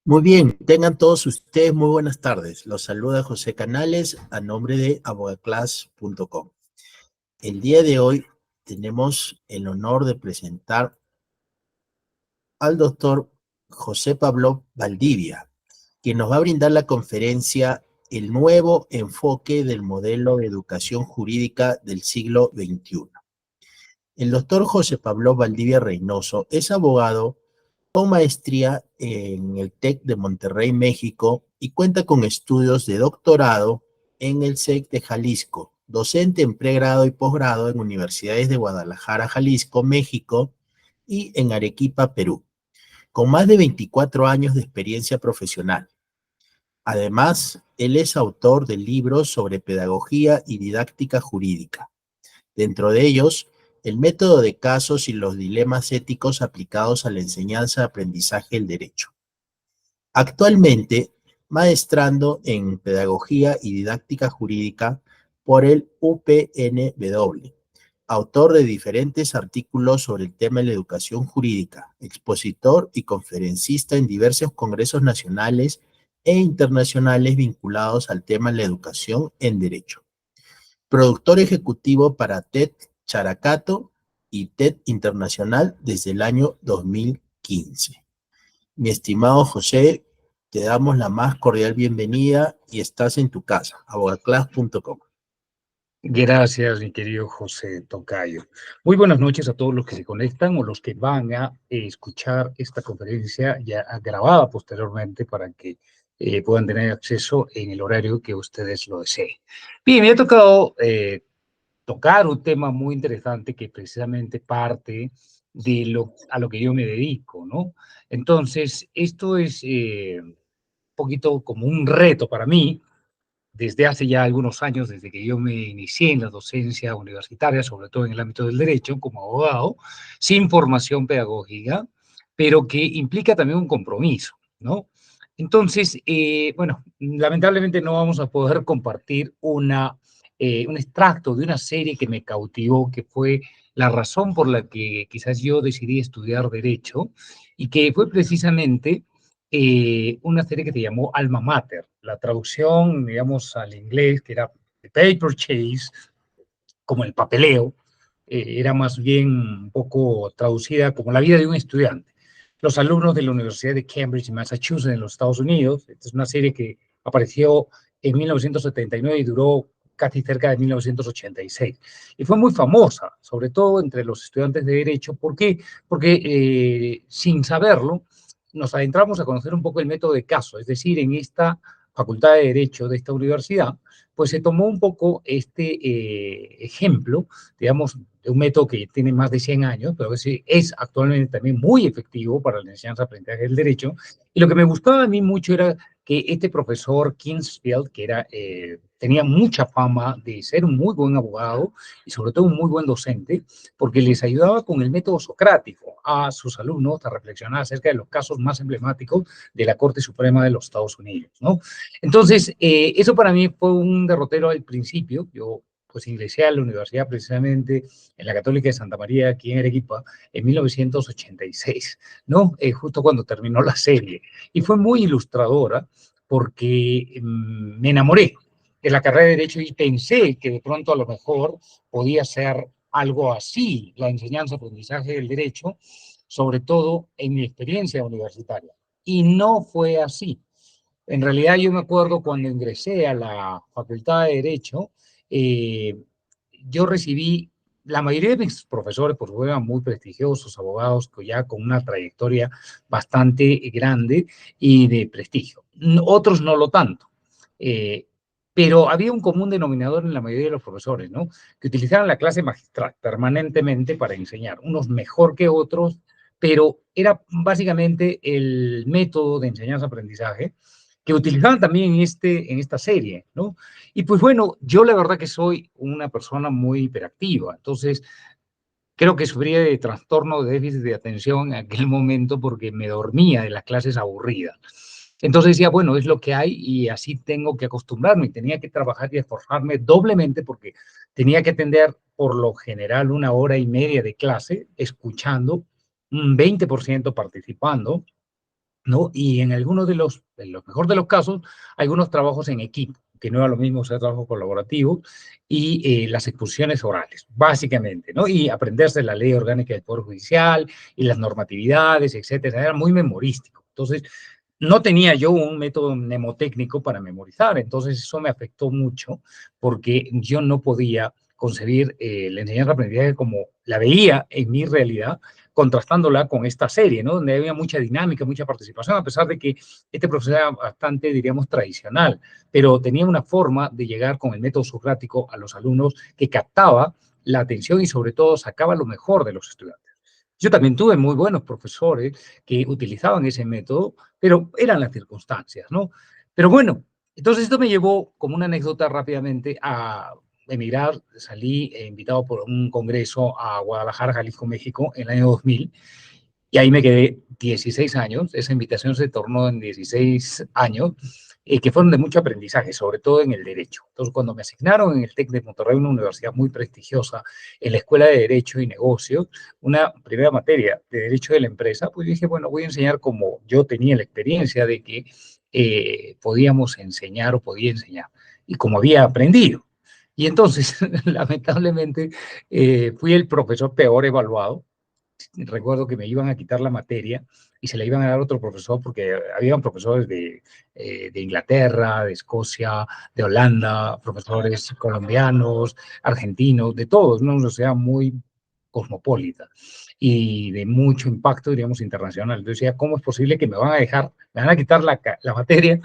Muy bien, tengan todos ustedes muy buenas tardes. Los saluda José Canales a nombre de abogaclass.com. El día de hoy tenemos el honor de presentar al doctor José Pablo Valdivia, quien nos va a brindar la conferencia El nuevo enfoque del modelo de educación jurídica del siglo XXI. El doctor José Pablo Valdivia Reynoso es abogado con maestría en el TEC de Monterrey, México, y cuenta con estudios de doctorado en el CEC de Jalisco, docente en pregrado y posgrado en universidades de Guadalajara, Jalisco, México, y en Arequipa, Perú, con más de 24 años de experiencia profesional. Además, él es autor de libros sobre pedagogía y didáctica jurídica. Dentro de ellos, el método de casos y los dilemas éticos aplicados a la enseñanza y aprendizaje del derecho. Actualmente, maestrando en Pedagogía y Didáctica Jurídica por el UPNW, autor de diferentes artículos sobre el tema de la educación jurídica, expositor y conferencista en diversos congresos nacionales e internacionales vinculados al tema de la educación en derecho. Productor ejecutivo para TED Characato y TED Internacional desde el año 2015. Mi estimado José, te damos la más cordial bienvenida y estás en tu casa, abogaclass.com. Gracias, mi querido José Tocayo. Muy buenas noches a todos los que se conectan o los que van a escuchar esta conferencia ya grabada posteriormente para que puedan tener acceso en el horario que ustedes lo deseen. Bien, me ha tocado tocar un tema muy interesante que precisamente parte de a lo que yo me dedico, ¿no? Entonces, esto es un poquito como un reto para mí desde hace ya algunos años, desde que yo me inicié en la docencia universitaria, sobre todo en el ámbito del derecho, como abogado, sin formación pedagógica, pero que implica también un compromiso, ¿no? Entonces, bueno, lamentablemente no vamos a poder compartir un extracto de una serie que me cautivó, que fue la razón por la que quizás yo decidí estudiar derecho, y que fue precisamente una serie que se llamó Alma Mater. La traducción, digamos, al inglés, que era The Paper Chase, como el papeleo, era más bien un poco traducida como la vida de un estudiante. Los alumnos de la Universidad de Cambridge, Massachusetts, en los Estados Unidos. Esta es una serie que apareció en 1979 y duró casi cerca de 1986. Y fue muy famosa, sobre todo entre los estudiantes de Derecho. ¿Por qué? Porque sin saberlo, nos adentramos a conocer un poco el método de caso, es decir, en esta Facultad de Derecho de esta universidad, pues se tomó un poco este ejemplo, digamos, de un método que tiene más de 100 años, pero que es actualmente también muy efectivo para la enseñanza-aprendizaje del derecho. Y lo que me gustaba a mí mucho era que este profesor Kingsfield, que tenía mucha fama de ser un muy buen abogado y sobre todo un muy buen docente, porque les ayudaba con el método socrático a sus alumnos a reflexionar acerca de los casos más emblemáticos de la Corte Suprema de los Estados Unidos, ¿no? Entonces, eso para mí fue un derrotero al principio. Yo pues ingresé a la universidad precisamente en la Católica de Santa María, aquí en Arequipa, en 1986, ¿no? Justo cuando terminó la serie. Y fue muy ilustradora porque me enamoré de la carrera de Derecho y pensé que de pronto a lo mejor podía ser algo así, la enseñanza-aprendizaje del derecho, sobre todo en mi experiencia universitaria. Y no fue así. En realidad yo me acuerdo cuando ingresé a la Facultad de Derecho, eh, yo recibí, la mayoría de mis profesores, por supuesto, eran muy prestigiosos, abogados que ya con una trayectoria bastante grande y de prestigio. Otros no lo tanto. Eh, pero había un común denominador en la mayoría de los profesores, ¿no? Que utilizaban la clase magistral permanentemente para enseñar, unos mejor que otros, pero era básicamente el método de enseñanza-aprendizaje que utilizaban también en esta serie, ¿no? Y pues bueno, yo la verdad que soy una persona muy hiperactiva, entonces creo que sufría de trastorno de déficit de atención en aquel momento porque me dormía de las clases aburridas. Entonces decía, bueno, es lo que hay y así tengo que acostumbrarme. Y tenía que trabajar y esforzarme doblemente porque tenía que atender por lo general 1 hora y media de clase, escuchando, un 20% participando, ¿no? Y en algunos en lo mejor de los casos, algunos trabajos en equipo, que no era lo mismo ser trabajo colaborativo, y las exposiciones orales, básicamente, ¿no? Y aprenderse la ley orgánica del Poder Judicial y las normatividades, etcétera. Era muy memorístico. Entonces, no tenía yo un método mnemotécnico para memorizar, entonces eso me afectó mucho porque yo no podía concebir la enseñanza-aprendizaje como la veía en mi realidad, contrastándola con esta serie, ¿no? Donde había mucha dinámica, mucha participación, a pesar de que este profesor era bastante, diríamos, tradicional, pero tenía una forma de llegar con el método socrático a los alumnos que captaba la atención y sobre todo sacaba lo mejor de los estudiantes. Yo también tuve muy buenos profesores que utilizaban ese método, pero eran las circunstancias, ¿no? Pero bueno, entonces esto me llevó como una anécdota rápidamente a emigrar. Salí invitado por un congreso a Guadalajara, Jalisco, México, en el año 2000, y ahí me quedé 16 años. Esa invitación se tornó en 16 años, que fueron de mucho aprendizaje, sobre todo en el derecho. Entonces, cuando me asignaron en el TEC de Monterrey, una universidad muy prestigiosa, en la Escuela de Derecho y Negocios, una primera materia de Derecho de la Empresa, pues dije, bueno, voy a enseñar como yo tenía la experiencia de que podíamos enseñar o podía enseñar, y como había aprendido. Y entonces, lamentablemente, fui el profesor peor evaluado. Recuerdo que me iban a quitar la materia y se la iban a dar a otro profesor porque habían profesores de Inglaterra, de Escocia, de Holanda, profesores colombianos, argentinos, de todos, una universidad muy cosmopolita y de mucho impacto, diríamos, internacional. Entonces decía, ¿cómo es posible que me van a dejar, me van a quitar la materia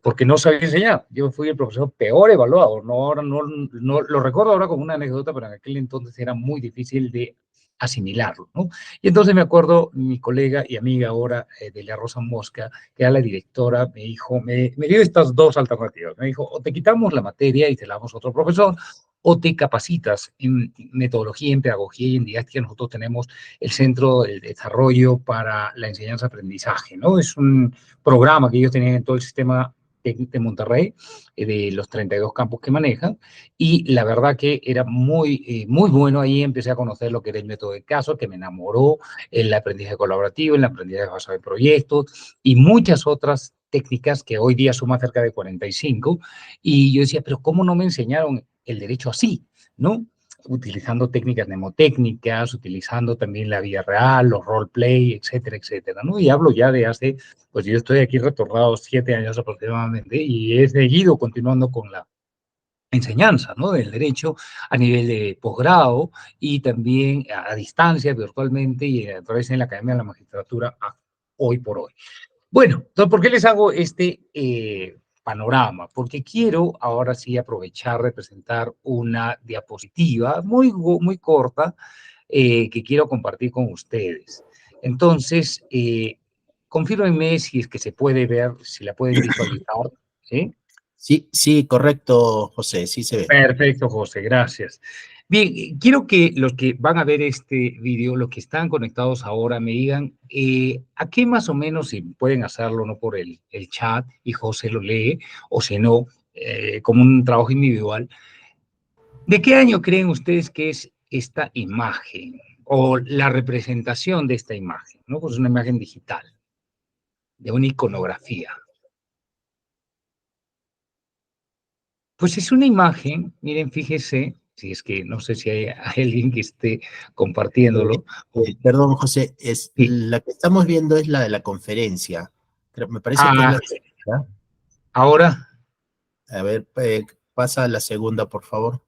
porque no sabía enseñar? Yo fui el profesor peor evaluado, no, ahora no lo recuerdo ahora como una anécdota, pero en aquel entonces era muy difícil de asimilarlo, ¿no? Y entonces me acuerdo, mi colega y amiga ahora, Delia Rosa Mosca, que era la directora, me dijo, me dio estas dos alternativas. Me dijo, o te quitamos la materia y te la damos a otro profesor, o te capacitas en metodología, en pedagogía y en didáctica. Nosotros tenemos el Centro de Desarrollo para la Enseñanza-Aprendizaje, ¿no? Es un programa que ellos tenían en todo el sistema de Monterrey, de los 32 campus que manejan, y la verdad que era muy bueno. Ahí empecé a conocer lo que era el método de caso, que me enamoró, el aprendizaje colaborativo, el aprendizaje basado en proyectos y muchas otras técnicas que hoy día suman cerca de 45. Y yo decía, pero ¿cómo no me enseñaron el derecho así? ¿No? Utilizando técnicas mnemotécnicas, utilizando también la vida real, los roleplay, etcétera, etcétera, ¿no? Y hablo ya de hace, pues yo estoy aquí retornado 7 años aproximadamente y he seguido continuando con la enseñanza, ¿no? Del derecho a nivel de posgrado y también a distancia, virtualmente, y a través de la Academia de la Magistratura hoy por hoy. Bueno, entonces, ¿por qué les hago este panorama? Porque quiero ahora sí aprovechar de presentar una diapositiva muy corta que quiero compartir con ustedes. Entonces, confírmenme si es que se puede ver, si la pueden visualizar, ¿sí? Sí, sí, correcto, José, sí se ve. Perfecto, José, gracias. Bien, quiero que los que van a ver este video, los que están conectados ahora, me digan a qué más o menos, si pueden hacerlo, no por el chat y José lo lee, o si no, como un trabajo individual, ¿de qué año creen ustedes que es esta imagen o la representación de esta imagen? ¿No? Pues es una imagen digital, de una iconografía. Pues es una imagen, miren, fíjese, si es que no sé si hay alguien que esté compartiéndolo. Perdón, José, Sí. la que estamos viendo es la de la conferencia. Me parece que es Ah, la segunda. ahora, A ver, pasa a la segunda, por favor.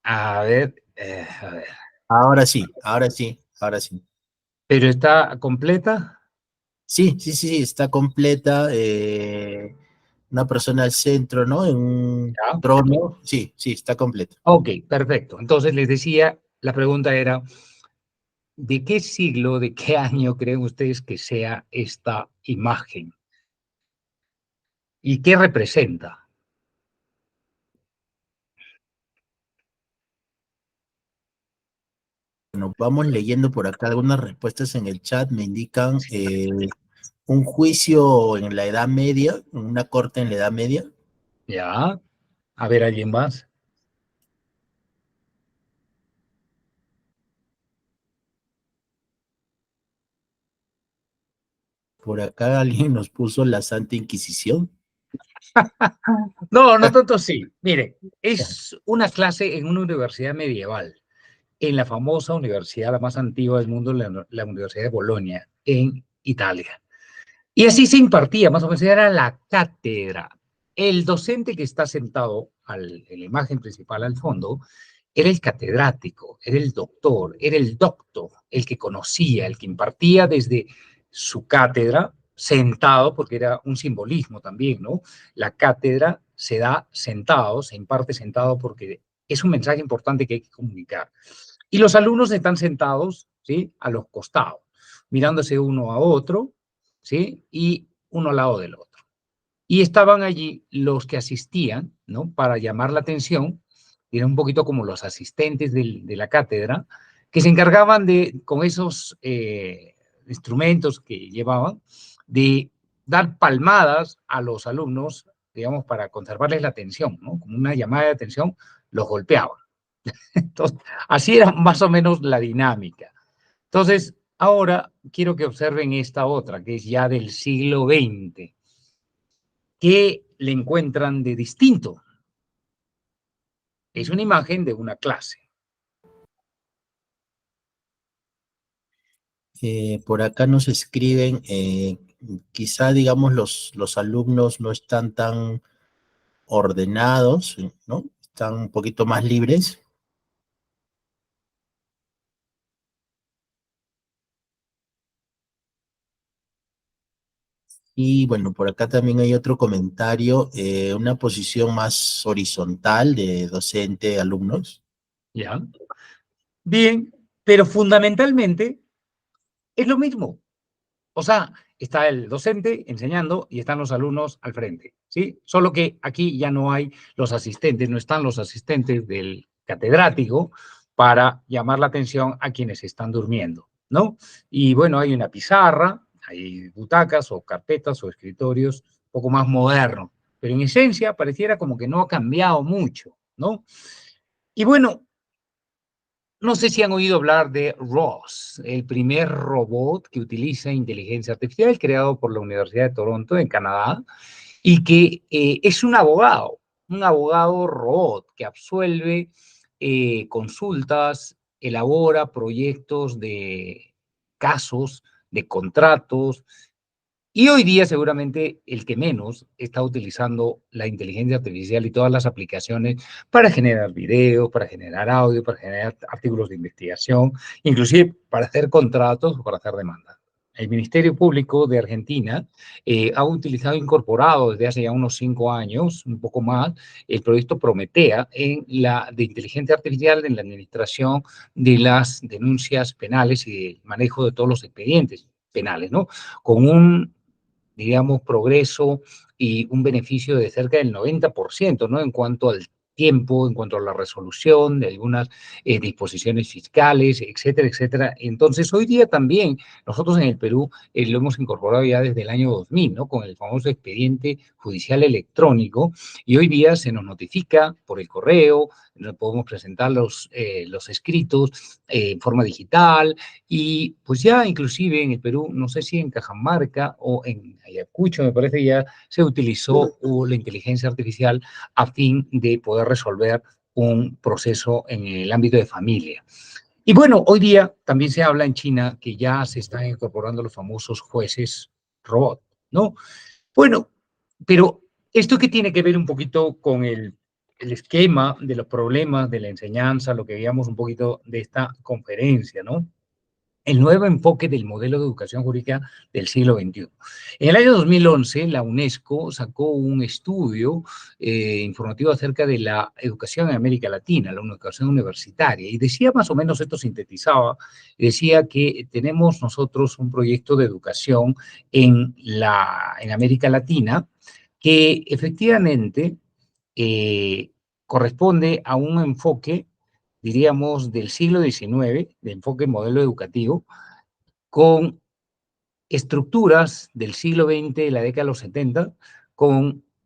a ver, a ver. Ahora sí, ahora sí, ahora sí. ¿Pero está completa? Sí, sí, sí, sí, está completa. Una persona al centro, ¿no? En un Ya. trono. Sí, sí, está completa. Ok, perfecto. Entonces les decía, la pregunta era, ¿de qué siglo, de qué año creen ustedes que sea esta imagen? ¿Y qué representa? Bueno, vamos leyendo por acá algunas respuestas en el chat. Me indican un juicio en la Edad Media, una corte en la Edad Media. ¿Ya? A ver, ¿alguien más? Por acá alguien nos puso la Santa Inquisición. No, no tanto así. Mire, es una clase en una universidad medieval, en la famosa universidad, la más antigua del mundo, la Universidad de Bolonia, en Italia. Y así se impartía, más o menos era la cátedra. El docente que está sentado en la imagen principal al fondo era el catedrático, era el doctor, era el doctor, el que conocía, el que impartía desde su cátedra, sentado, porque era un simbolismo también, ¿no? La cátedra se da sentado, se imparte sentado porque es un mensaje importante que hay que comunicar. Y los alumnos están sentados, ¿sí? A los costados, mirándose uno a otro, ¿sí? Y uno al lado del otro. Y estaban allí los que asistían, ¿no? Para llamar la atención, eran un poquito como los asistentes de la cátedra, que se encargaban de, con esos instrumentos que llevaban, de dar palmadas a los alumnos, digamos, para conservarles la atención, ¿no? Como una llamada de atención, los golpeaban. Entonces, así era más o menos la dinámica. Entonces, ahora quiero que observen esta otra, que es ya del siglo XX. ¿Qué le encuentran de distinto? Es una imagen de una clase. Por acá nos escriben, quizá digamos los alumnos no están tan ordenados, ¿no? Están un poquito más libres. Y bueno, por acá también hay otro comentario, una posición más horizontal de docente-alumnos. ¿Ya? Bien, pero fundamentalmente es lo mismo. O sea, está el docente enseñando y están los alumnos al frente, ¿sí? Solo que aquí ya no hay los asistentes, no están los asistentes del catedrático para llamar la atención a quienes están durmiendo, ¿no? Y bueno, hay una pizarra, hay butacas o carpetas o escritorios un poco más modernos, pero en esencia pareciera como que no ha cambiado mucho, ¿no? Y bueno, no sé si han oído hablar de Ross, el primer robot que utiliza inteligencia artificial creado por la Universidad de Toronto en Canadá y que es un abogado robot que absuelve consultas, elabora proyectos de casos, de contratos, y hoy día seguramente el que menos está utilizando la inteligencia artificial y todas las aplicaciones para generar videos, para generar audio, para generar artículos de investigación, inclusive para hacer contratos o para hacer demandas. El Ministerio Público de Argentina ha utilizado, incorporado desde hace ya unos 5 años, un poco más, el proyecto Prometea de inteligencia artificial en la administración de las denuncias penales y el manejo de todos los expedientes penales, ¿no? Con un digamos, progreso y un beneficio de cerca del 90%, ¿no? En cuanto al tiempo, en cuanto a la resolución de algunas disposiciones fiscales, etcétera, etcétera. Entonces, hoy día también nosotros en el Perú lo hemos incorporado ya desde el año 2000, ¿no? Con el famoso expediente judicial electrónico, y hoy día se nos notifica por el correo, podemos presentar los escritos en forma digital, y pues ya inclusive en el Perú, no sé si en Cajamarca o en Ayacucho, me parece ya se utilizó la inteligencia artificial a fin de poder resolver un proceso en el ámbito de familia. Y bueno, hoy día también se habla en China que ya se están incorporando los famosos jueces robot, ¿no? Bueno, pero esto que tiene que ver un poquito con el esquema de los problemas de la enseñanza, lo que veíamos un poquito de esta conferencia, ¿no? El nuevo enfoque del modelo de educación jurídica del siglo XXI. En el año 2011, la UNESCO sacó un estudio informativo acerca de la educación en América Latina, la educación universitaria, y decía más o menos, esto sintetizaba, decía que tenemos nosotros un proyecto de educación en América Latina que efectivamente eh, corresponde a un enfoque, diríamos, del siglo XIX, de enfoque modelo educativo, con estructuras del siglo XX, de la década de los 70,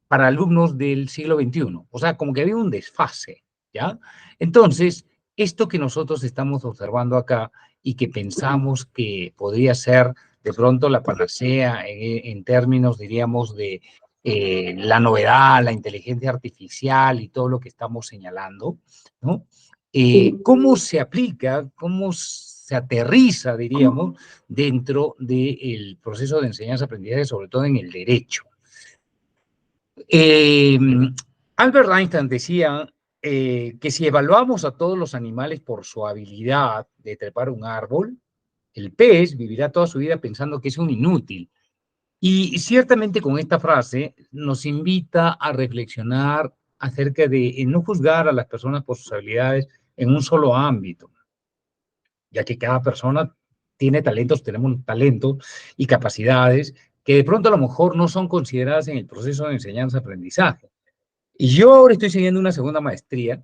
para alumnos del siglo XXI. O sea, como que había un desfase, ¿ya? Entonces, esto que nosotros estamos observando acá y que pensamos que podría ser de pronto la panacea en términos, diríamos, de la novedad, la inteligencia artificial y todo lo que estamos señalando, ¿no? ¿Cómo se aplica, cómo se aterriza, diríamos, dentro del proceso de enseñanza-aprendizaje, sobre todo en el derecho? Albert Einstein decía que si evaluamos a todos los animales por su habilidad de trepar un árbol, el pez vivirá toda su vida pensando que es un inútil. Y ciertamente con esta frase nos invita a reflexionar acerca de no juzgar a las personas por sus habilidades en un solo ámbito, ya que cada persona tiene talentos, tenemos talentos y capacidades que de pronto a lo mejor no son consideradas en el proceso de enseñanza-aprendizaje. Y yo ahora estoy siguiendo una segunda maestría,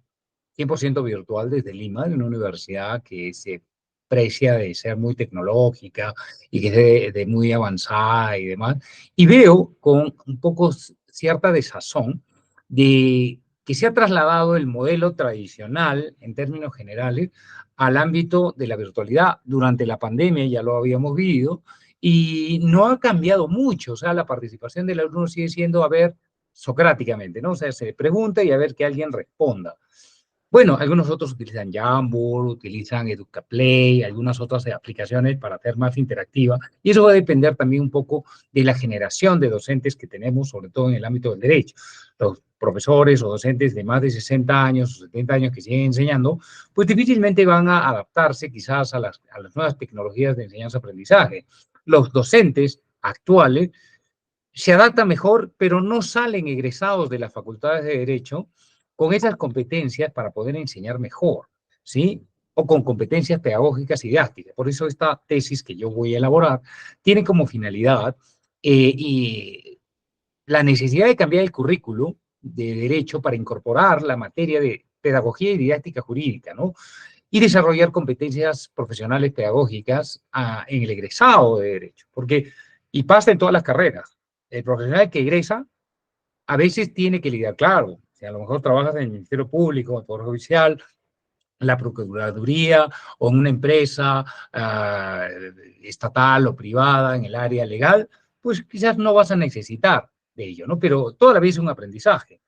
100% virtual desde Lima, de una universidad que se precia de ser muy tecnológica y que es de muy avanzada y demás. Y veo con un poco cierta desazón de que se ha trasladado el modelo tradicional, en términos generales, al ámbito de la virtualidad. Durante la pandemia ya lo habíamos vivido y no ha cambiado mucho. O sea, la participación del alumno sigue siendo, a ver, socráticamente, ¿no? O sea, se pregunta y a ver que alguien responda. Bueno, algunos otros utilizan Jamboard, utilizan EducaPlay, algunas otras aplicaciones para hacer más interactiva, y eso va a depender también un poco de la generación de docentes que tenemos, sobre todo en el ámbito del derecho. Los profesores o docentes de más de 60 años o 70 años que siguen enseñando, pues difícilmente van a adaptarse quizás a las nuevas tecnologías de enseñanza-aprendizaje. Los docentes actuales se adaptan mejor, pero no salen egresados de las facultades de Derecho con esas competencias para poder enseñar mejor, ¿sí? O con competencias pedagógicas y didácticas. Por eso esta tesis que yo voy a elaborar tiene como finalidad y la necesidad de cambiar el currículo de Derecho para incorporar la materia de pedagogía y didáctica jurídica, ¿no? Y desarrollar competencias profesionales pedagógicas en el egresado de Derecho, porque, y pasa en todas las carreras, el profesional que egresa a veces tiene que lidiar, claro, si a lo mejor trabajas en el Ministerio Público, en el Poder Judicial, en la Procuraduría o en una empresa estatal o privada en el área legal, pues quizás no vas a necesitar de ello, ¿no? Pero toda la vida es un aprendizaje.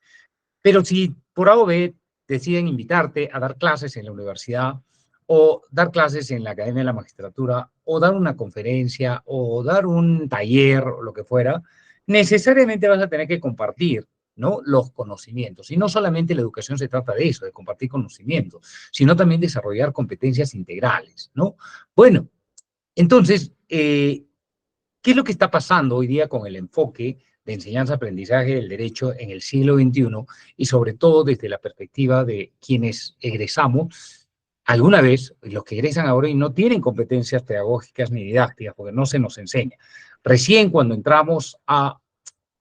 Pero si por A o B deciden invitarte a dar clases en la universidad o dar clases en la Academia de la Magistratura o dar una conferencia o dar un taller o lo que fuera, necesariamente vas a tener que compartir, ¿no? Los conocimientos. Y no solamente la educación se trata de eso, de compartir conocimientos, sino también desarrollar competencias integrales, ¿no? Bueno, entonces, ¿qué es lo que está pasando hoy día con el enfoque de enseñanza-aprendizaje del derecho en el siglo XXI y sobre todo desde la perspectiva de quienes egresamos alguna vez, los que egresan ahora y no tienen competencias pedagógicas ni didácticas porque no se nos enseña? Recién cuando entramos a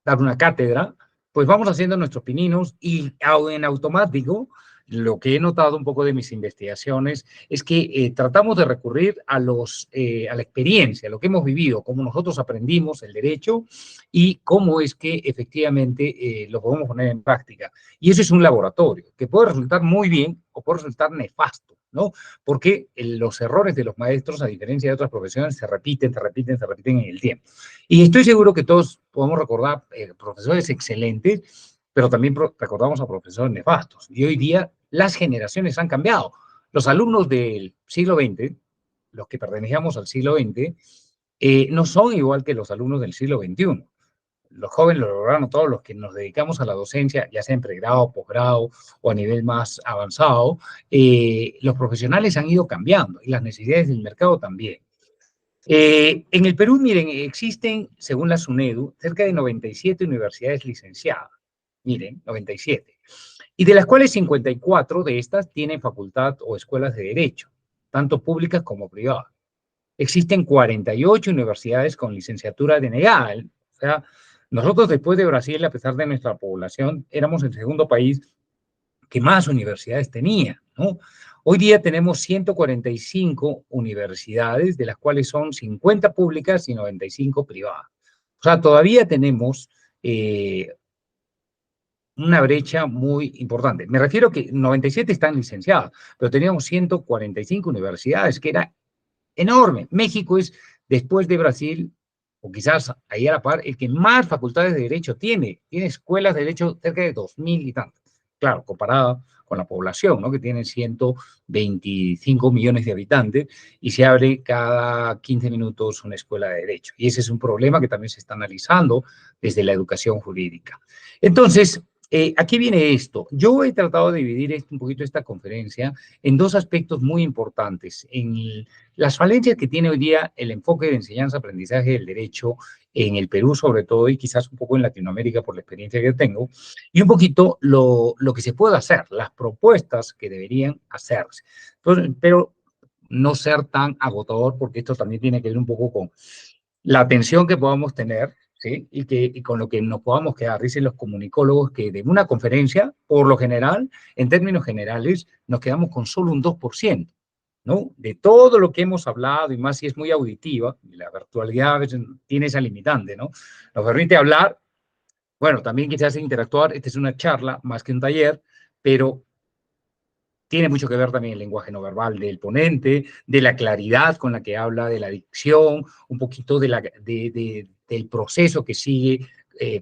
dar una cátedra, pues vamos haciendo nuestros pininos y en automático, lo que he notado un poco de mis investigaciones es que tratamos de recurrir a la experiencia, a lo que hemos vivido, cómo nosotros aprendimos el derecho y cómo es que efectivamente lo podemos poner en práctica. Y eso es un laboratorio que puede resultar muy bien o puede resultar nefasto, ¿no? Porque los errores de los maestros, a diferencia de otras profesiones, se repiten en el tiempo. Y estoy seguro que todos podemos recordar profesores excelentes, pero también recordamos a profesores nefastos. Y hoy día las generaciones han cambiado. Los alumnos del siglo XX, los que pertenecíamos al siglo XX, no son igual que los alumnos del siglo XXI. Los jóvenes lo lograron, todos los que nos dedicamos a la docencia, ya sea en pregrado, posgrado o a nivel más avanzado, los profesionales han ido cambiando y las necesidades del mercado también. En el Perú, miren, existen, según la SUNEDU, cerca de 97 universidades licenciadas. Miren, 97. Y de las cuales 54 de estas tienen facultad o escuelas de derecho, tanto públicas como privadas. Existen 48 universidades con licenciatura denegada. O sea, nosotros después de Brasil, a pesar de nuestra población, éramos el segundo país que más universidades tenía, ¿no? Hoy día tenemos 145 universidades, de las cuales son 50 públicas y 95 privadas. O sea, todavía tenemos una brecha muy importante. Me refiero que 97 están licenciadas, pero teníamos 145 universidades, que era enorme. México es después de Brasil, o quizás ahí a la par, el que más facultades de derecho tiene. Tiene escuelas de derecho cerca de 2.000 y tantas. Claro, comparada con la población, ¿no? Que tiene 125 millones de habitantes y se abre cada 15 minutos una escuela de derecho. Y ese es un problema que también se está analizando desde la educación jurídica. Entonces, aquí viene esto. Yo he tratado de dividir un poquito esta conferencia en dos aspectos muy importantes. En las falencias que tiene hoy día el enfoque de enseñanza-aprendizaje del derecho en el Perú sobre todo y quizás un poco en Latinoamérica por la experiencia que tengo, y un poquito lo que se puede hacer, las propuestas que deberían hacerse. Entonces, pero no ser tan agotador porque esto también tiene que ver un poco con la atención que podamos tener, ¿sí? Y con lo que nos podamos quedar. Dicen los comunicólogos que de una conferencia, por lo general, en términos generales, nos quedamos con solo un 2%. ¿No? De todo lo que hemos hablado, y más si es muy auditiva, y la virtualidad a veces tiene esa limitante, ¿no? Nos permite hablar, bueno, también quizás interactuar, esta es una charla más que un taller, pero tiene mucho que ver también el lenguaje no verbal del ponente, de la claridad con la que habla, de la dicción, un poquito del proceso que sigue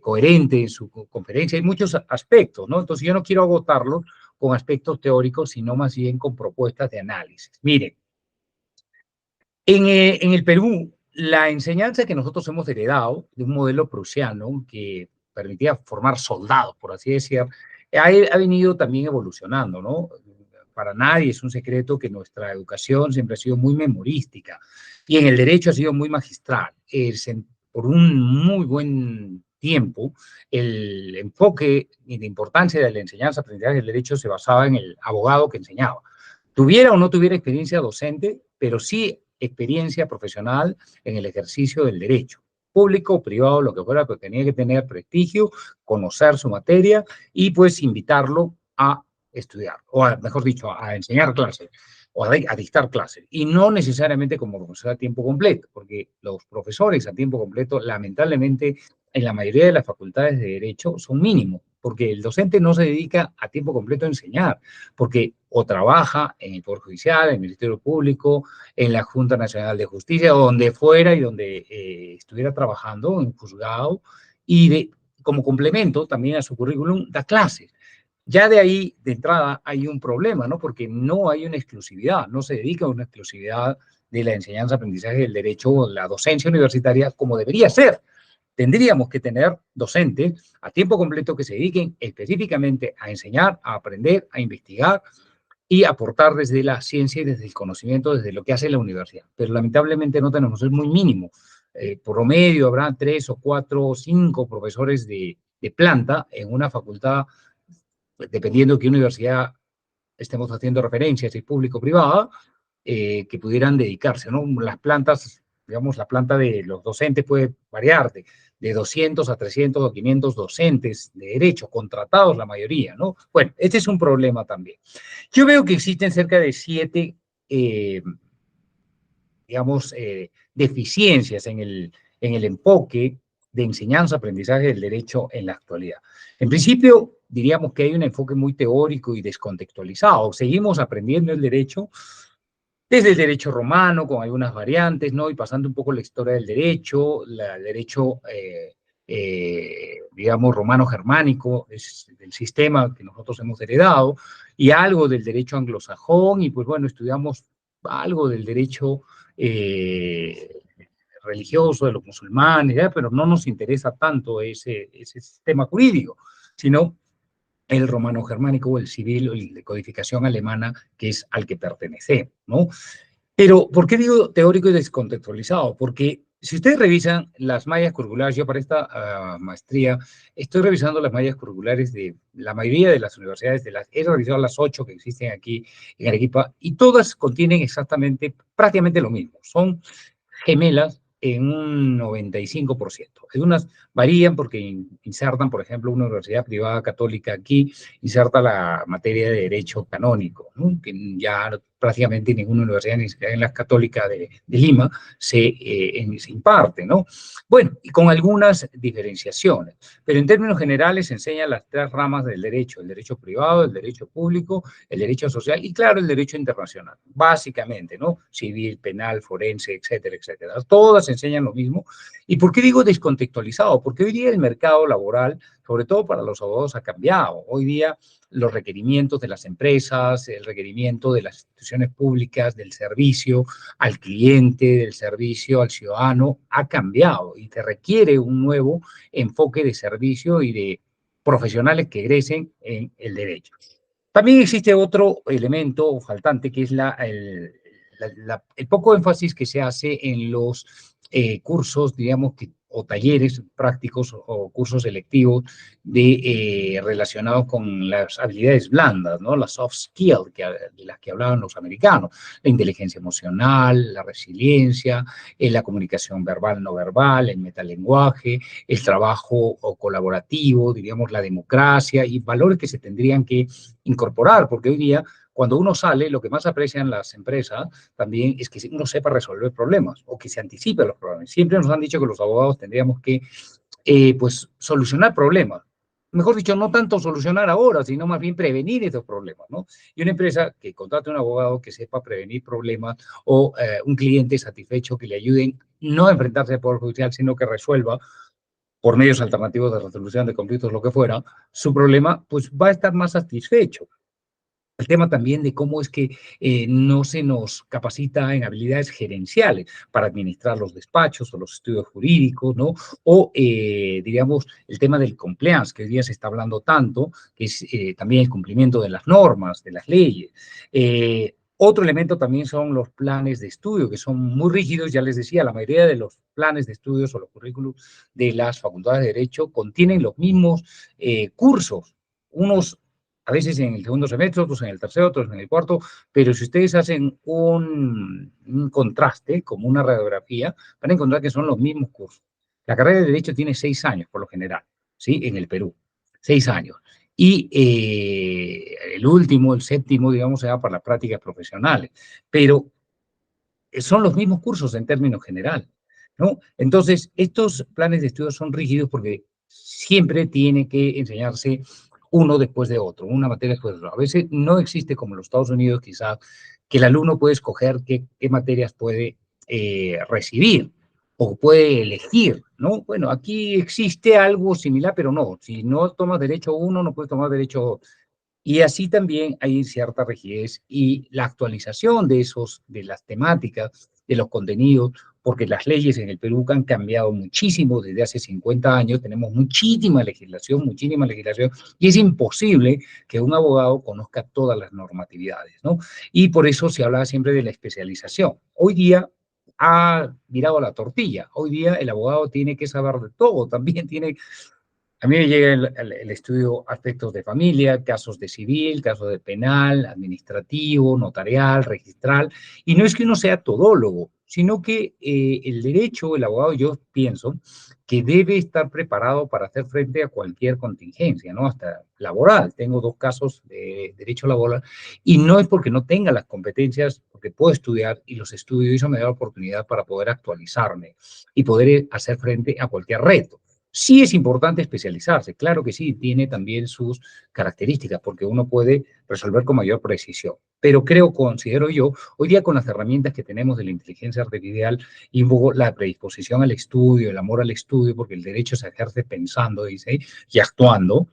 coherente en su conferencia. Hay muchos aspectos, ¿no? Entonces yo no quiero agotarlo con aspectos teóricos, sino más bien con propuestas de análisis. Miren, en el Perú, la enseñanza que nosotros hemos heredado de un modelo prusiano que permitía formar soldados, por así decir, ha venido también evolucionando, ¿no? Para nadie es un secreto que nuestra educación siempre ha sido muy memorística y en el derecho ha sido muy magistral. Por un muy buen tiempo, el enfoque y la importancia de la enseñanza, aprendizaje del derecho se basaba en el abogado que enseñaba. Tuviera o no tuviera experiencia docente, pero sí experiencia profesional en el ejercicio del derecho, público o privado, lo que fuera, pero tenía que tener prestigio, conocer su materia y pues invitarlo a estudiar, mejor dicho, a enseñar clases o a dictar clases, y no necesariamente como profesor a tiempo completo, porque los profesores a tiempo completo, lamentablemente, en la mayoría de las facultades de Derecho son mínimos, porque el docente no se dedica a tiempo completo a enseñar, porque o trabaja en el Poder Judicial, en el Ministerio Público, en la Junta Nacional de Justicia, o donde fuera y donde estuviera trabajando en juzgado, y como complemento también a su currículum da clases. Ya de ahí, de entrada, hay un problema, ¿no? Porque no hay una exclusividad, no se dedica a una exclusividad de la enseñanza, aprendizaje del derecho o la docencia universitaria como debería ser. Tendríamos que tener docentes a tiempo completo que se dediquen específicamente a enseñar, a aprender, a investigar y aportar desde la ciencia y desde el conocimiento, desde lo que hace la universidad. Pero lamentablemente no tenemos, es muy mínimo. Promedio habrá 3 o 4 o 5 profesores de planta en una facultad, dependiendo de qué universidad estemos haciendo referencia, si es público o privada, que pudieran dedicarse, ¿no? Las plantas, digamos, la planta de los docentes puede variar de 200 a 300 o 500 docentes de derecho, contratados la mayoría, ¿no? Bueno, este es un problema también. Yo veo que existen cerca de 7, digamos, deficiencias en el enfoque de enseñanza, aprendizaje del derecho en la actualidad. En principio, diríamos que hay un enfoque muy teórico y descontextualizado. Seguimos aprendiendo el derecho desde el derecho romano, con algunas variantes, ¿no? Y pasando un poco la historia del derecho, el derecho, digamos, romano-germánico, es el sistema que nosotros hemos heredado, y algo del derecho anglosajón, y pues bueno, estudiamos algo del derecho religioso de los musulmanes, ¿ya? Pero no nos interesa tanto ese sistema jurídico, sino el romano-germánico o el civil o el de codificación alemana, que es al que pertenece, ¿no? Pero, ¿por qué digo teórico y descontextualizado? Porque si ustedes revisan las mallas curriculares, yo para esta maestría estoy revisando las mallas curriculares de la mayoría de las universidades, he revisado las 8 que existen aquí en Arequipa, y todas contienen exactamente, prácticamente lo mismo. Son gemelas en un 95%. Algunas varían porque insertan, por ejemplo, una universidad privada católica aquí, inserta la materia de derecho canónico, ¿no? Que ya prácticamente ninguna universidad, ni siquiera en la Católica de Lima, se imparte, ¿no? Bueno, y con algunas diferenciaciones, pero en términos generales se enseñan las tres ramas del derecho: el derecho privado, el derecho público, el derecho social y, claro, el derecho internacional, básicamente, ¿no? Civil, penal, forense, etcétera, etcétera. Todas enseñan lo mismo. ¿Y por qué digo descontextualizado? Porque hoy día el mercado laboral, sobre todo para los abogados, ha cambiado. Hoy día los requerimientos de las empresas, el requerimiento de las instituciones públicas, del servicio al cliente, del servicio al ciudadano, ha cambiado y te requiere un nuevo enfoque de servicio y de profesionales que egresen en el derecho. También existe otro elemento faltante, que es el poco énfasis que se hace en los cursos, digamos, o talleres prácticos o cursos selectivos relacionados con las habilidades blandas, ¿no? Las soft skills de las que hablaban los americanos: la inteligencia emocional, la resiliencia, la comunicación verbal, no verbal, el metalenguaje, el trabajo colaborativo, diríamos, la democracia, y valores que se tendrían que incorporar, porque hoy día, cuando uno sale, lo que más aprecian las empresas también es que uno sepa resolver problemas o que se anticipe a los problemas. Siempre nos han dicho que los abogados tendríamos que, pues, solucionar problemas. Mejor dicho, no tanto solucionar ahora, sino más bien prevenir esos problemas, ¿no? Y una empresa que contrate a un abogado que sepa prevenir problemas, o un cliente satisfecho que le ayuden no a enfrentarse al Poder Judicial, sino que resuelva por medios alternativos de resolución de conflictos, lo que fuera, su problema, pues va a estar más satisfecho. El tema también de cómo es que no se nos capacita en habilidades gerenciales para administrar los despachos o los estudios jurídicos, ¿no? O, digamos, el tema del compliance, que hoy día se está hablando tanto, que es también el cumplimiento de las normas, de las leyes. Otro elemento también son los planes de estudio, que son muy rígidos. Ya les decía, la mayoría de los planes de estudios o los currículos de las facultades de Derecho contienen los mismos cursos, unos a veces en el segundo semestre, otros en el tercero, otros en el cuarto, pero si ustedes hacen un contraste, como una radiografía, van a encontrar que son los mismos cursos. La carrera de Derecho tiene 6 años, por lo general, ¿sí? En el Perú, 6 años. Y el último, el séptimo, digamos, se da para las prácticas profesionales. Pero son los mismos cursos en términos generales, ¿no? Entonces, estos planes de estudio son rígidos porque siempre tiene que enseñarse uno después de otro, una materia después de otra. A veces no existe, como en los Estados Unidos, quizás, que el alumno puede escoger qué materias puede recibir o puede elegir, ¿no? Bueno, aquí existe algo similar, pero no. Si no tomas derecho uno, no puedes tomar derecho otro. Y así también hay cierta rigidez y la actualización de las temáticas, de los contenidos, porque las leyes en el Perú han cambiado muchísimo desde hace 50 años. Tenemos muchísima legislación, y es imposible que un abogado conozca todas las normatividades, ¿no? Y por eso se habla siempre de la especialización. Hoy día ha virado la tortilla. Hoy día el abogado tiene que saber de todo, también tiene. A mí me llega el estudio aspectos de familia, casos de civil, casos de penal, administrativo, notarial, registral, y no es que uno sea todólogo, sino que el derecho, el abogado, yo pienso que debe estar preparado para hacer frente a cualquier contingencia, ¿no? Hasta laboral. Tengo 2 casos de derecho laboral, y no es porque no tenga las competencias, porque puedo estudiar, y los estudios, y eso me da la oportunidad para poder actualizarme y poder hacer frente a cualquier reto. Sí es importante especializarse, claro que sí, tiene también sus características, porque uno puede resolver con mayor precisión. Pero considero yo, hoy día con las herramientas que tenemos de la inteligencia artificial y un poco la predisposición al estudio, el amor al estudio, porque el derecho se ejerce pensando, dice, y actuando,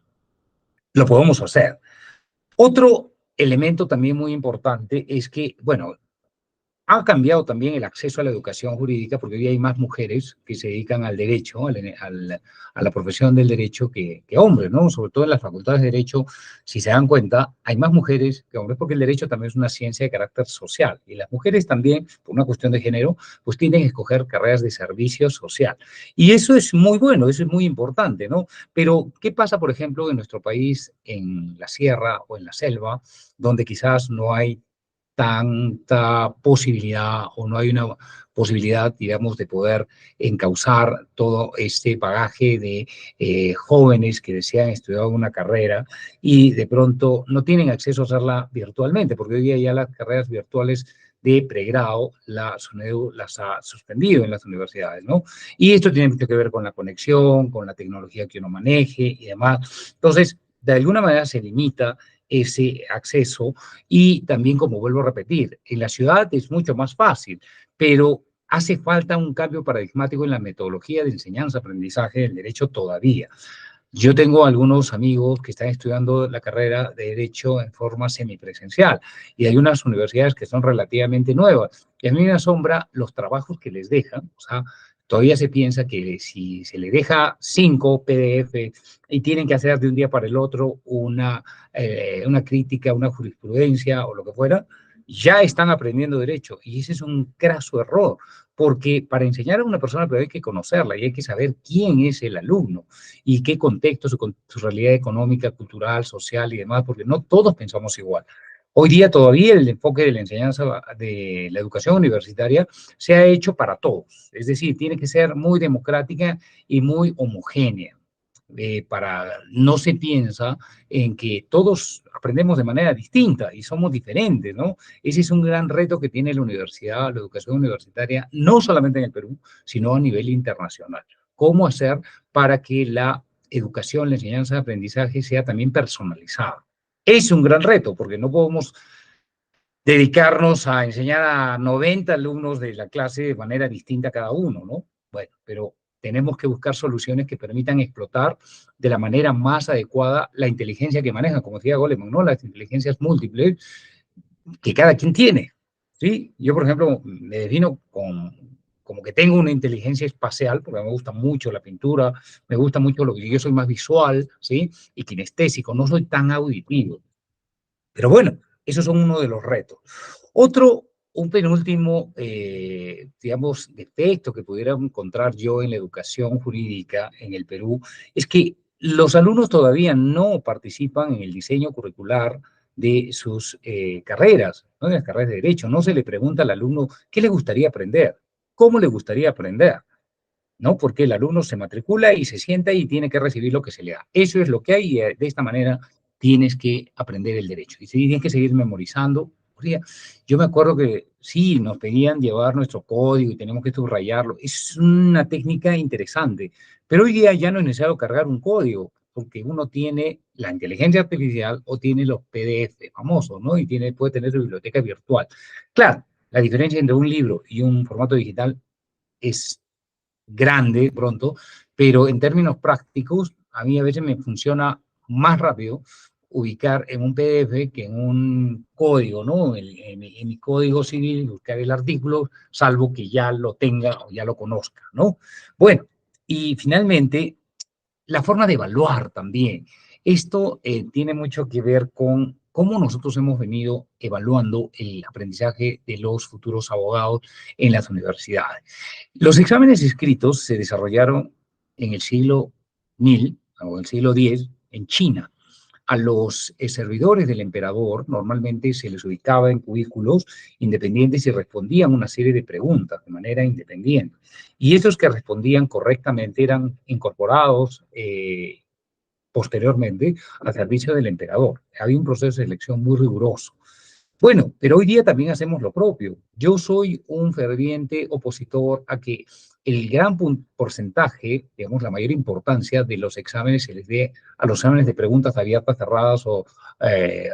lo podemos hacer. Otro elemento también muy importante es que, bueno, ha cambiado también el acceso a la educación jurídica, porque hoy hay más mujeres que se dedican al derecho, a la profesión del derecho, que hombres, ¿no? Sobre todo en las facultades de derecho, si se dan cuenta, hay más mujeres que hombres, porque el derecho también es una ciencia de carácter social. Y las mujeres también, por una cuestión de género, pues tienden a escoger carreras de servicio social. Y eso es muy bueno, eso es muy importante, ¿no? Pero, ¿qué pasa, por ejemplo, en nuestro país, en la sierra o en la selva, donde quizás no hay tanta posibilidad o no hay una posibilidad, digamos, de poder encauzar todo este bagaje de jóvenes que desean estudiar una carrera y de pronto no tienen acceso a hacerla virtualmente, porque hoy día ya las carreras virtuales de pregrado la SUNEDU las ha suspendido en las universidades, ¿no? Y esto tiene mucho que ver con la conexión, con la tecnología que uno maneje y demás. Entonces, de alguna manera se limita ese acceso y también, como vuelvo a repetir, en la ciudad es mucho más fácil, pero hace falta un cambio paradigmático en la metodología de enseñanza-aprendizaje del derecho todavía. Yo tengo algunos amigos que están estudiando la carrera de Derecho en forma semipresencial y hay unas universidades que son relativamente nuevas. Y a mí me asombra los trabajos que les dejan. O sea, todavía se piensa que si se le deja 5 PDF y tienen que hacer de un día para el otro una crítica, una jurisprudencia o lo que fuera, ya están aprendiendo derecho. Y ese es un craso error, porque para enseñar a una persona pero hay que conocerla y hay que saber quién es el alumno y qué contexto, su realidad económica, cultural, social y demás, porque no todos pensamos igual. Hoy día todavía el enfoque de la enseñanza de la educación universitaria se ha hecho para todos, es decir, tiene que ser muy democrática y muy homogénea. No se piensa en que todos aprendemos de manera distinta y somos diferentes, ¿no? Ese es un gran reto que tiene la universidad, la educación universitaria, no solamente en el Perú, sino a nivel internacional. ¿Cómo hacer para que la educación, la enseñanza de aprendizaje sea también personalizada? Es un gran reto, porque no podemos dedicarnos a enseñar a 90 alumnos de la clase de manera distinta cada uno, ¿no? Bueno, pero tenemos que buscar soluciones que permitan explotar de la manera más adecuada la inteligencia que manejan, como decía Goleman, ¿no? Las inteligencias múltiples que cada quien tiene, ¿sí? Yo, por ejemplo, me defino como que tengo una inteligencia espacial, porque me gusta mucho la pintura, me gusta mucho lo que yo soy más visual, ¿sí? Y kinestésico, no soy tan auditivo. Pero bueno, esos son uno de los retos. Otro, un penúltimo, digamos, defecto que pudiera encontrar yo en la educación jurídica en el Perú es que los alumnos todavía no participan en el diseño curricular de sus carreras, ¿no? De las carreras de derecho. No se le pregunta al alumno qué le gustaría aprender, cómo le gustaría aprender. ¿No? Porque el alumno se matricula y se sienta y tiene que recibir lo que se le da. Eso es lo que hay y de esta manera tienes que aprender el derecho. Y tienes que seguir memorizando. O sea, yo me acuerdo que sí, nos pedían llevar nuestro código y tenemos que subrayarlo. Es una técnica interesante, pero hoy día ya no es necesario cargar un código, porque uno tiene la inteligencia artificial o tiene los PDF famosos, ¿no? Y puede tener su biblioteca virtual. Claro, la diferencia entre un libro y un formato digital es grande pronto, pero en términos prácticos, a mí a veces me funciona más rápido ubicar en un PDF que en un código, ¿no? En mi código civil, buscar el artículo, salvo que ya lo tenga o ya lo conozca, ¿no? Bueno, y finalmente, la forma de evaluar también. Esto tiene mucho que ver con cómo nosotros hemos venido evaluando el aprendizaje de los futuros abogados en las universidades. Los exámenes escritos se desarrollaron en el siglo 1000 o el siglo X en China. A los servidores del emperador normalmente se les ubicaba en cubículos independientes y respondían una serie de preguntas de manera independiente. Y esos que respondían correctamente eran incorporados posteriormente al servicio del emperador. Había un proceso de selección muy riguroso. Bueno, pero hoy día también hacemos lo propio. Yo soy un ferviente opositor a que el gran porcentaje, digamos, la mayor importancia de los exámenes se les dé a los exámenes de preguntas abiertas, cerradas o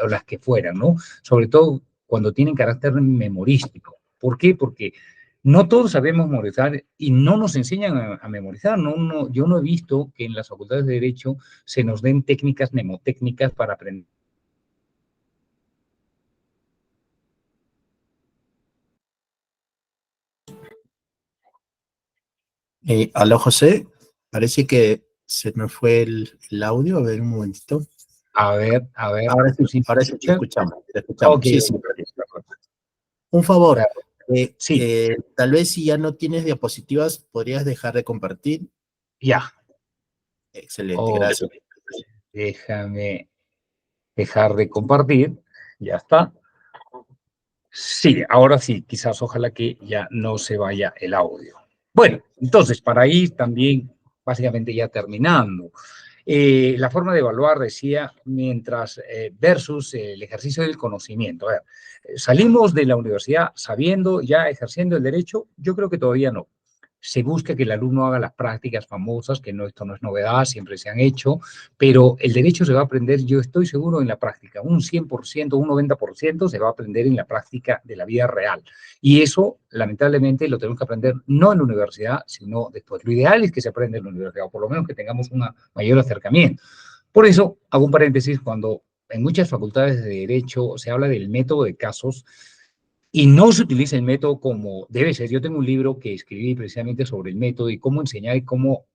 las que fueran, ¿no? Sobre todo cuando tienen carácter memorístico. ¿Por qué? Porque no todos sabemos memorizar y no nos enseñan a memorizar. Yo no he visto que en las facultades de Derecho se nos den técnicas mnemotécnicas para aprender. Aló, José. Parece que se me fue el audio. A ver, un momentito. A ver, ¿sí Ahora me sí te escuchan? escuchamos, te escuchamos. Ok, Sí, sí. Un favor, claro. Sí, tal vez si ya no tienes diapositivas, podrías dejar de compartir. ya. Excelente, Ok, gracias. déjame dejar de compartir. Ya está. Sí, ahora sí, quizás ojalá que ya no se vaya el audio. Bueno, entonces, para ir también, básicamente ya terminando, la forma de evaluar, decía, mientras versus el ejercicio del conocimiento. A ver, ¿salimos de la universidad sabiendo, ya ejerciendo el derecho? Yo creo que todavía no. Se busca que el alumno haga las prácticas famosas, que no, esto no es novedad, siempre se han hecho, pero el derecho se va a aprender, yo estoy seguro, en la práctica. Un 100%, un 90% se va a aprender en la práctica de la vida real. Y eso, lamentablemente, lo tenemos que aprender no en la universidad, sino después. Lo ideal es que se aprenda en la universidad, o por lo menos que tengamos un mayor acercamiento. Por eso, hago un paréntesis, cuando en muchas facultades de derecho se habla del método de casos, y no se utiliza el método como debe ser. Yo tengo un libro que escribí precisamente sobre el método y cómo enseñar y cómo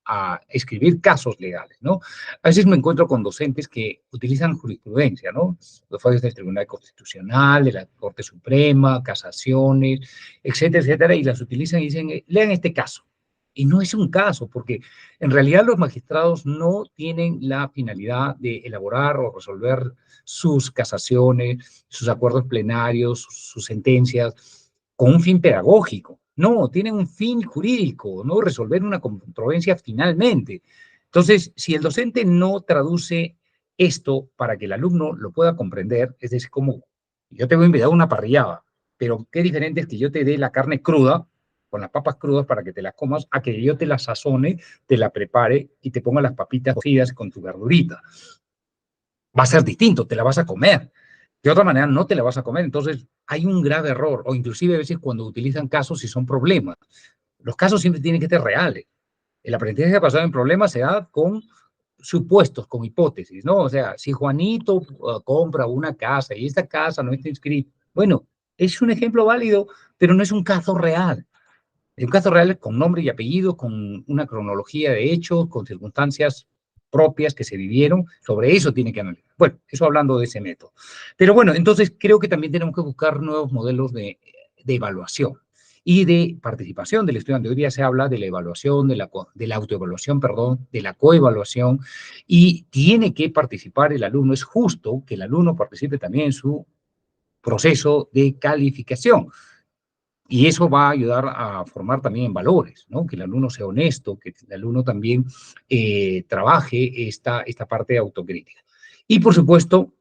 escribir casos legales, ¿no? A veces me encuentro con docentes que utilizan jurisprudencia, ¿no? Los fallos del Tribunal Constitucional, de la Corte Suprema, casaciones, etcétera, etcétera, y las utilizan y dicen, lean este caso. Y no es un caso, porque en realidad los magistrados no tienen la finalidad de elaborar o resolver sus casaciones, sus acuerdos plenarios, sus sentencias, con un fin pedagógico. No, tienen un fin jurídico, ¿no? Resolver una controversia finalmente. Entonces, si el docente no traduce esto para que el alumno lo pueda comprender, es decir, como yo te voy a invitar a una parrillada, pero qué diferente es que yo te dé la carne cruda, con las papas crudas para que te las comas, a que yo te la sazone, te la prepare y te ponga las papitas cocidas con tu verdurita. Va a ser distinto, te la vas a comer. De otra manera, no te la vas a comer. Entonces, hay un grave error, o inclusive a veces cuando utilizan casos y son problemas. Los casos siempre tienen que ser reales. El aprendizaje basado en problemas se da con supuestos, con hipótesis, ¿no? O sea, si Juanito compra una casa y esta casa no está inscrita, bueno, es un ejemplo válido, pero no es un caso real. En casos reales con nombre y apellido, con una cronología de hechos, con circunstancias propias que se vivieron, sobre eso tiene que analizar. Bueno, eso hablando de ese método. Pero bueno, entonces creo que también tenemos que buscar nuevos modelos de evaluación y de participación del estudiante. Hoy día se habla de la evaluación, de la autoevaluación, perdón, de la coevaluación, y tiene que participar el alumno. Es justo que el alumno participe también en su proceso de calificación. Y eso va a ayudar a formar también valores, ¿no? Que el alumno sea honesto, que el alumno también trabaje esta parte de autocrítica. Y por supuesto,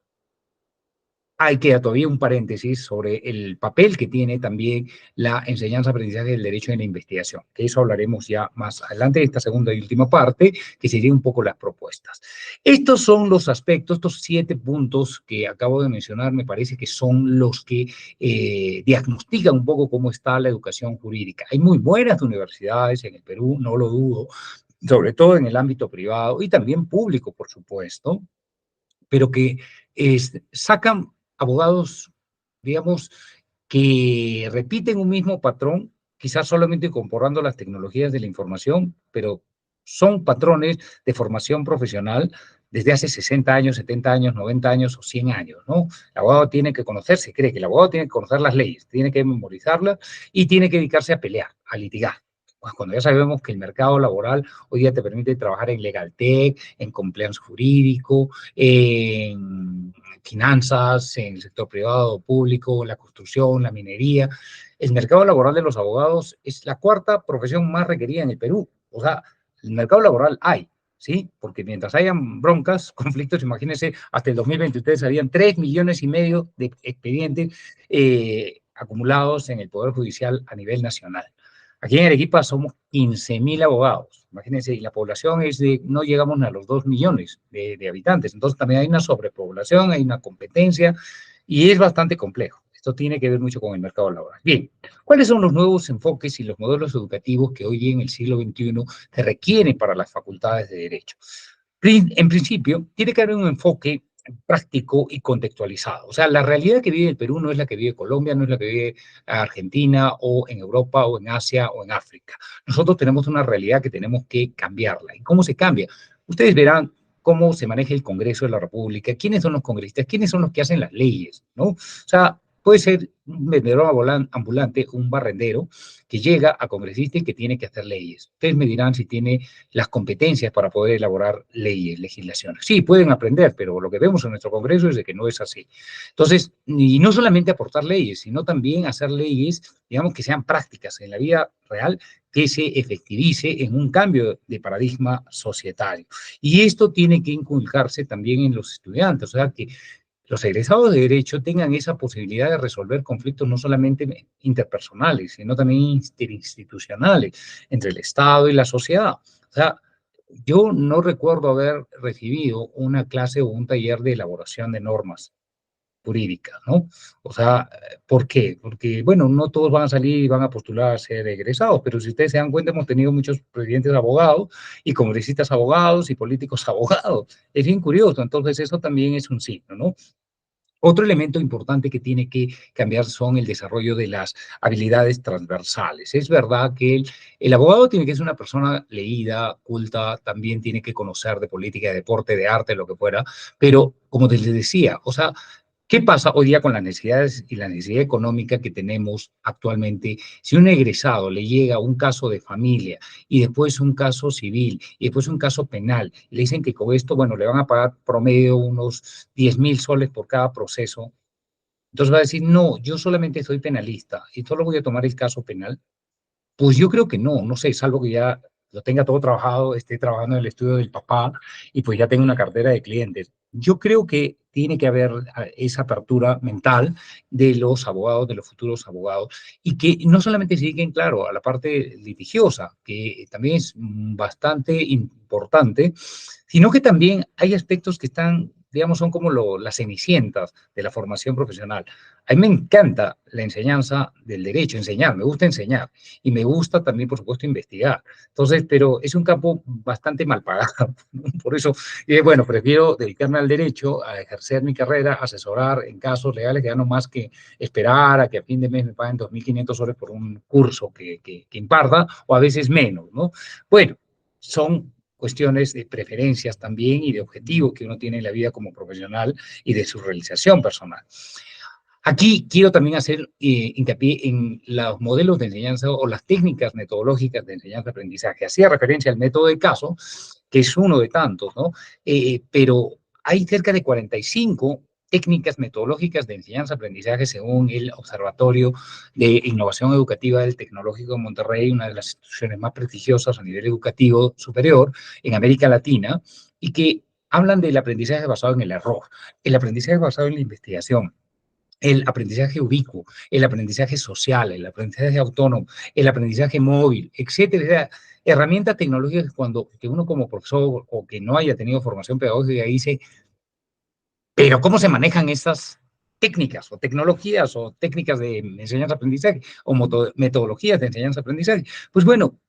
hay que todavía un paréntesis sobre el papel que tiene también la enseñanza-aprendizaje del derecho en la investigación, que eso hablaremos ya más adelante de esta segunda y última parte, que sería un poco las propuestas. Estos son los aspectos, estos 7 puntos que acabo de mencionar, me parece que son los que diagnostican un poco cómo está la educación jurídica. Hay muy buenas universidades en el Perú, no lo dudo, sobre todo en el ámbito privado y también público, por supuesto, pero que sacan abogados, digamos, que repiten un mismo patrón, quizás solamente incorporando las tecnologías de la información, pero son patrones de formación profesional desde hace 60 años, 70 años, 90 años o 100 años, ¿no? El abogado tiene que conocer, se cree que el abogado tiene que conocer las leyes, tiene que memorizarlas y tiene que dedicarse a pelear, a litigar. Pues cuando ya sabemos que el mercado laboral hoy día te permite trabajar en legal tech, en compliance jurídico, en finanzas, en el sector privado, público, la construcción, la minería. El mercado laboral de los abogados es la 4ª profesión más requerida en el Perú. O sea, el mercado laboral hay, ¿sí? Porque mientras hayan broncas, conflictos, imagínense, hasta el 2023 habían 3,5 millones de expedientes acumulados en el Poder Judicial a nivel nacional. Aquí en Arequipa somos 15,000 abogados, imagínense, y la población es de, no llegamos a los 2 millones de habitantes, entonces también hay una sobrepoblación, hay una competencia, y es bastante complejo. Esto tiene que ver mucho con el mercado laboral. Bien, ¿cuáles son los nuevos enfoques y los modelos educativos que hoy en el siglo XXI se requieren para las facultades de Derecho? En principio, tiene que haber un enfoque práctico y contextualizado. O sea, la realidad que vive el Perú no es la que vive Colombia, no es la que vive Argentina o en Europa o en Asia o en África. Nosotros tenemos una realidad que tenemos que cambiarla. ¿Y cómo se cambia? Ustedes verán cómo se maneja el Congreso de la República, quiénes son los congresistas, quiénes son los que hacen las leyes, ¿no? O sea, Puede ser un vendedor ambulante, un barrendero que llega a congresista y que tiene que hacer leyes. Ustedes me dirán si tiene las competencias para poder elaborar leyes, legislaciones. Sí, pueden aprender, pero lo que vemos en nuestro Congreso es de que no es así. Entonces, y no solamente aportar leyes, sino también hacer leyes, digamos, que sean prácticas en la vida real, que se efectivice en un cambio de paradigma societario. Y esto tiene que inculcarse también en los estudiantes, o sea, que los egresados de Derecho tengan esa posibilidad de resolver conflictos no solamente interpersonales, sino también interinstitucionales entre el Estado y la sociedad. O sea, yo no recuerdo haber recibido una clase o un taller de elaboración de normas jurídicas, ¿no? O sea, ¿por qué? Porque, bueno, no todos van a salir y van a postular a ser egresados, pero si ustedes se dan cuenta, hemos tenido muchos presidentes abogados y congresistas abogados y políticos abogados. Es bien curioso, entonces eso también es un signo, ¿no? Otro elemento importante que tiene que cambiar son el desarrollo de las habilidades transversales. Es verdad que el abogado tiene que ser una persona leída, culta, también tiene que conocer de política, de deporte, de arte, lo que fuera, pero como les decía, o sea, ¿qué pasa hoy día con las necesidades y la necesidad económica que tenemos actualmente? Si un egresado le llega un caso de familia y después un caso civil y después un caso penal, y le dicen que con esto, bueno, le van a pagar promedio unos 10.000 soles por cada proceso, entonces va a decir, no, yo solamente soy penalista y solo voy a tomar el caso penal. Pues yo creo que no, no sé, salvo que ya lo tenga todo trabajado, esté trabajando en el estudio del papá y pues ya tenga una cartera de clientes. Yo creo que tiene que haber esa apertura mental de los abogados, de los futuros abogados, y que no solamente se dediquen, claro, a la parte litigiosa, que también es bastante importante, sino que también hay aspectos que están, digamos, son como las cenicientas de la formación profesional. A mí me encanta la enseñanza del derecho, enseñar, me gusta enseñar y me gusta también, por supuesto, investigar. Entonces, pero es un campo bastante mal pagado. Por eso, bueno, prefiero dedicarme al derecho, a ejercer mi carrera, asesorar en casos legales que ya no más que esperar a que a fin de mes me paguen 2.500 soles por un curso que imparta, o a veces menos, ¿no? Bueno, son cuestiones de preferencias también y de objetivos que uno tiene en la vida como profesional y de su realización personal. Aquí quiero también hacer hincapié en los modelos de enseñanza o las técnicas metodológicas de enseñanza-aprendizaje. Hacía referencia al método de caso, que es uno de tantos, ¿no? Pero hay cerca de 45 técnicas metodológicas de enseñanza-aprendizaje según el Observatorio de Innovación Educativa del Tecnológico de Monterrey, una de las instituciones más prestigiosas a nivel educativo superior en América Latina, y que hablan del aprendizaje basado en el error, el aprendizaje basado en la investigación, el aprendizaje ubicuo, el aprendizaje social, el aprendizaje autónomo, el aprendizaje móvil, etcétera. Herramientas tecnológicas que uno como profesor o que no haya tenido formación pedagógica dice, pero ¿cómo se manejan estas técnicas o tecnologías o técnicas de enseñanza-aprendizaje o metodologías de enseñanza-aprendizaje? Pues bueno,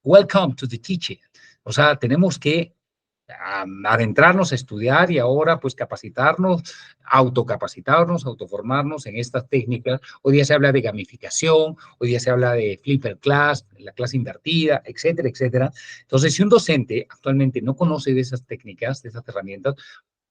welcome to the teaching. O sea, tenemos que adentrarnos a estudiar y ahora pues capacitarnos, autocapacitarnos, autoformarnos en estas técnicas. Hoy día se habla de gamificación, hoy día se habla de flipper class, la clase invertida, etcétera, etcétera. Entonces, si un docente actualmente no conoce de esas técnicas, de esas herramientas,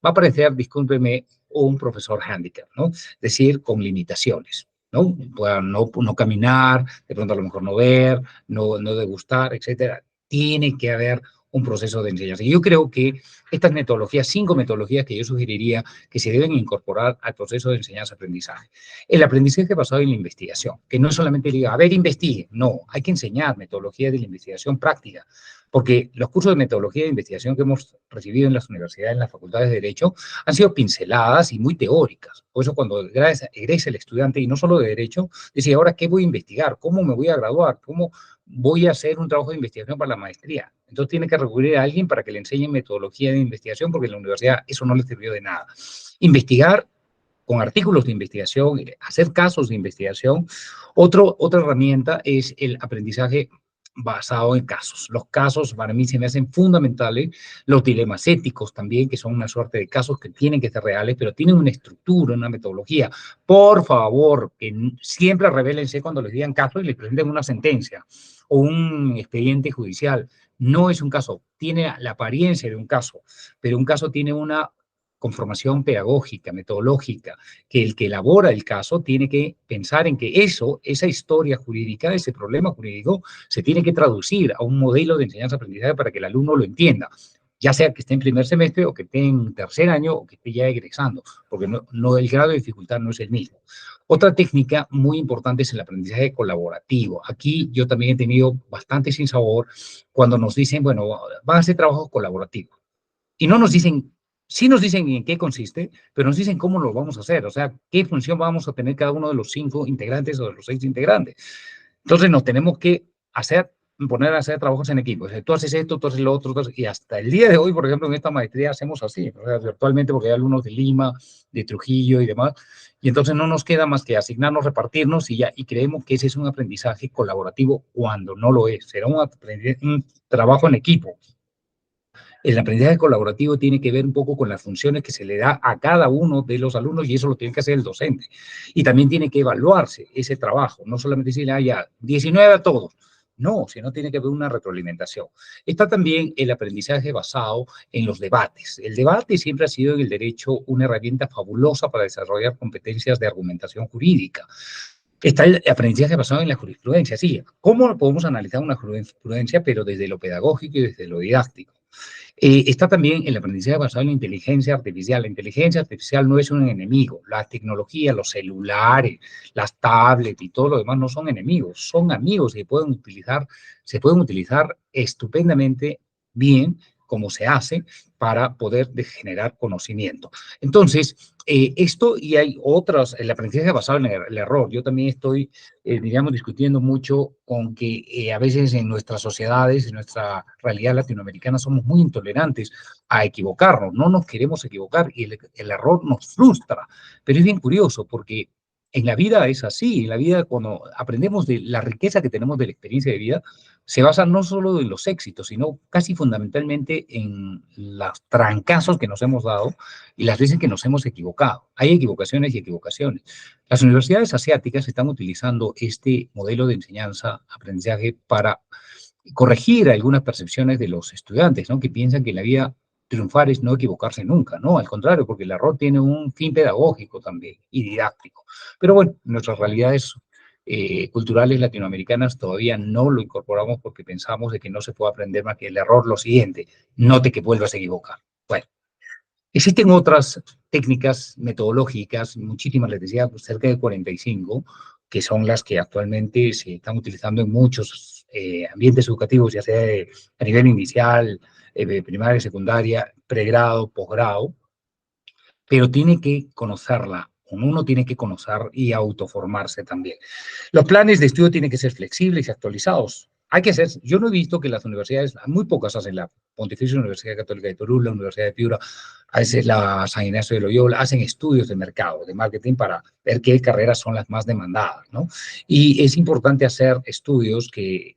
va a parecer, discúlpeme, un profesor handicap, ¿no? Es decir, con limitaciones. ¿No? Pueda no caminar, de pronto a lo mejor no ver, no degustar, etcétera. Tiene que haber un proceso de enseñanza. Y yo creo que estas metodologías, 5 metodologías que yo sugeriría que se deben incorporar al proceso de enseñanza-aprendizaje. El aprendizaje basado en la investigación, que no solamente diga, a ver, investigue. No, hay que enseñar metodología de la investigación práctica, porque los cursos de metodología de investigación que hemos recibido en las universidades, en las facultades de Derecho, han sido pinceladas y muy teóricas. Por eso cuando egresa el estudiante, y no solo de Derecho, dice, ahora, ¿qué voy a investigar? ¿Cómo me voy a graduar? ¿Cómo voy a hacer un trabajo de investigación para la maestría? Entonces tiene que recurrir a alguien para que le enseñe metodología de investigación, porque en la universidad eso no le sirvió de nada. Investigar con artículos de investigación, hacer casos de investigación. Otra herramienta es el aprendizaje basado en casos. Los casos para mí se me hacen fundamentales, los dilemas éticos también, que son una suerte de casos que tienen que ser reales, pero tienen una estructura, una metodología. Por favor, que siempre revélense cuando les digan caso y les presenten una sentencia o un expediente judicial. No es un caso, tiene la apariencia de un caso, pero un caso tiene una con formación pedagógica, metodológica, que el que elabora el caso tiene que pensar en que esa historia jurídica, ese problema jurídico, se tiene que traducir a un modelo de enseñanza-aprendizaje para que el alumno lo entienda, ya sea que esté en primer semestre o que esté en tercer año o que esté ya egresando, porque el grado de dificultad no es el mismo. Otra técnica muy importante es el aprendizaje colaborativo. Aquí yo también he tenido bastante sinsabor cuando nos dicen, bueno, van a hacer trabajos colaborativos. Y no nos dicen, sí nos dicen en qué consiste, pero nos dicen cómo lo vamos a hacer, o sea, qué función vamos a tener cada uno de los 5 integrantes o de los 6 integrantes. Entonces nos tenemos que poner a hacer trabajos en equipo. O sea, tú haces esto, tú haces lo otro, y hasta el día de hoy, por ejemplo, en esta maestría hacemos así, o sea, virtualmente, porque hay alumnos de Lima, de Trujillo y demás, y entonces no nos queda más que asignarnos, repartirnos y creemos que ese es un aprendizaje colaborativo cuando no lo es. Será un trabajo en equipo. El aprendizaje colaborativo tiene que ver un poco con las funciones que se le da a cada uno de los alumnos y eso lo tiene que hacer el docente. Y también tiene que evaluarse ese trabajo, no solamente decirle, ya, 19 a todos. No, sino tiene que haber una retroalimentación. Está también el aprendizaje basado en los debates. El debate siempre ha sido en el derecho una herramienta fabulosa para desarrollar competencias de argumentación jurídica. Está el aprendizaje basado en la jurisprudencia, sí. ¿Cómo podemos analizar una jurisprudencia, pero desde lo pedagógico y desde lo didáctico? Está también el aprendizaje basado en la inteligencia artificial. La inteligencia artificial no es un enemigo. La tecnología, los celulares, las tablets y todo lo demás no son enemigos, son amigos y se pueden utilizar estupendamente bien como se hace para poder generar conocimiento. Entonces, esto y hay otras, el aprendizaje basado en el error. Yo también estoy, digamos, discutiendo mucho con que a veces en nuestras sociedades, en nuestra realidad latinoamericana, somos muy intolerantes a equivocarnos. No nos queremos equivocar y el error nos frustra. Pero es bien curioso porque en la vida es así. En la vida, cuando aprendemos de la riqueza que tenemos de la experiencia de vida, se basa no solo en los éxitos, sino casi fundamentalmente en los trancazos que nos hemos dado y las veces que nos hemos equivocado. Hay equivocaciones y equivocaciones. Las universidades asiáticas están utilizando este modelo de enseñanza-aprendizaje para corregir algunas percepciones de los estudiantes, ¿no? Que piensan que en la vida triunfar es no equivocarse nunca, ¿no? Al contrario, porque el error tiene un fin pedagógico también y didáctico. Pero bueno, nuestras realidades culturales latinoamericanas todavía no lo incorporamos porque pensamos de que no se puede aprender más que el error lo siguiente, no te que vuelvas a equivocar. Bueno, existen otras técnicas metodológicas, muchísimas, les decía, cerca de 45, que son las que actualmente se están utilizando en muchos ambientes educativos, ya sea a nivel inicial, primaria, secundaria, pregrado, posgrado, pero tiene que conocerla, uno tiene que conocer y autoformarse también. Los planes de estudio tienen que ser flexibles y actualizados. Hay que hacer, yo no he visto que las universidades, muy pocas hacen la Pontificia Universidad Católica de Perú, la Universidad de Piura, a veces la San Ignacio de Loyola, hacen estudios de mercado, de marketing, para ver qué carreras son las más demandadas, ¿no? Y es importante hacer estudios que